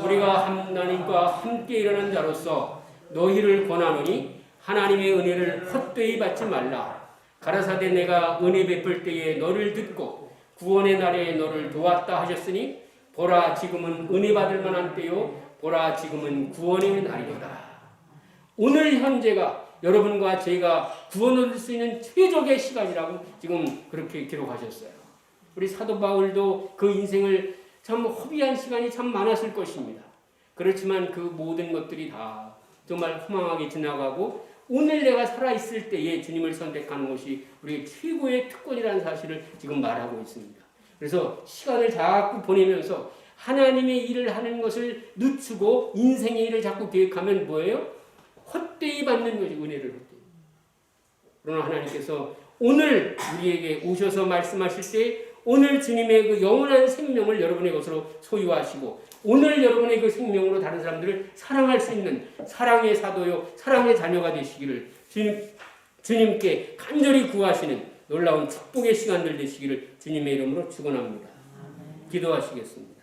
우리가 하나님과 함께 일하는 자로서 너희를 권하노니 하나님의 은혜를 헛되이 받지 말라. 가라사대 내가 은혜 베풀 때에 너를 듣고 구원의 날에 너를 도왔다 하셨으니 보라 지금은 은혜 받을 만한 때요 보라 지금은 구원의 날이로다. 오늘 현재가 여러분과 제가 구원을 얻을 수 있는 최적의 시간이라고 지금 그렇게 기록하셨어요. 우리 사도 바울도 그 인생을 참 허비한 시간이 참 많았을 것입니다. 그렇지만 그 모든 것들이 다 정말 허망하게 지나가고 오늘 내가 살아있을 때에 주님을 선택하는 것이 우리의 최고의 특권이라는 사실을 지금 말하고 있습니다. 그래서 시간을 자꾸 보내면서 하나님의 일을 하는 것을 늦추고 인생의 일을 자꾸 계획하면 뭐예요? 헛되이 받는 것이 은혜를 헛되이. 그러나 하나님께서 오늘 우리에게 오셔서 말씀하실 때 오늘 주님의 그 영원한 생명을 여러분의 것으로 소유하시고 오늘 여러분의 그 생명으로 다른 사람들을 사랑할 수 있는 사랑의 사도요 사랑의 자녀가 되시기를 주님께 간절히 구하시는 놀라운 축복의 시간들 되시기를 주님의 이름으로 축원합니다. 기도하시겠습니다.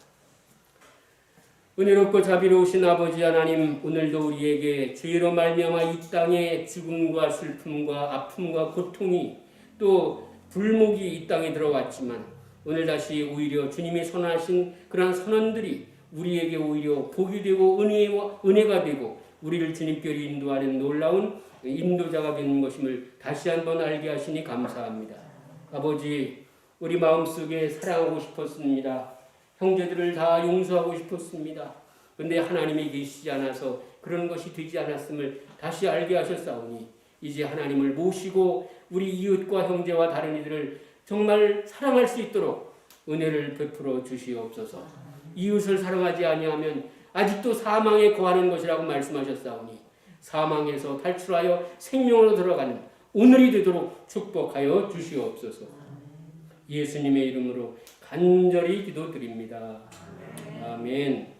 은혜롭고 자비로우신 아버지 하나님, 오늘도 우리에게 죄로 말미암아 이 땅에 죽음과 슬픔과 아픔과 고통이 또 불목이 이 땅에 들어왔지만 오늘 다시 오히려 주님이 선하신 그러한 선언들이 우리에게 오히려 복이 되고 은혜가 되고 우리를 주님께로 인도하는 놀라운 인도자가 되는 것임을 다시 한번 알게 하시니 감사합니다. 아버지, 우리 마음속에 사랑하고 싶었습니다. 형제들을 다 용서하고 싶었습니다. 그런데 하나님이 계시지 않아서 그런 것이 되지 않았음을 다시 알게 하셨사오니 이제 하나님을 모시고 우리 이웃과 형제와 다른 이들을 정말 사랑할 수 있도록 은혜를 베풀어 주시옵소서. 이웃을 사랑하지 아니하면 아직도 사망에 거하는 것이라고 말씀하셨사오니 사망에서 탈출하여 생명으로 들어가는 오늘이 되도록 축복하여 주시옵소서. 예수님의 이름으로 간절히 기도드립니다. 아멘.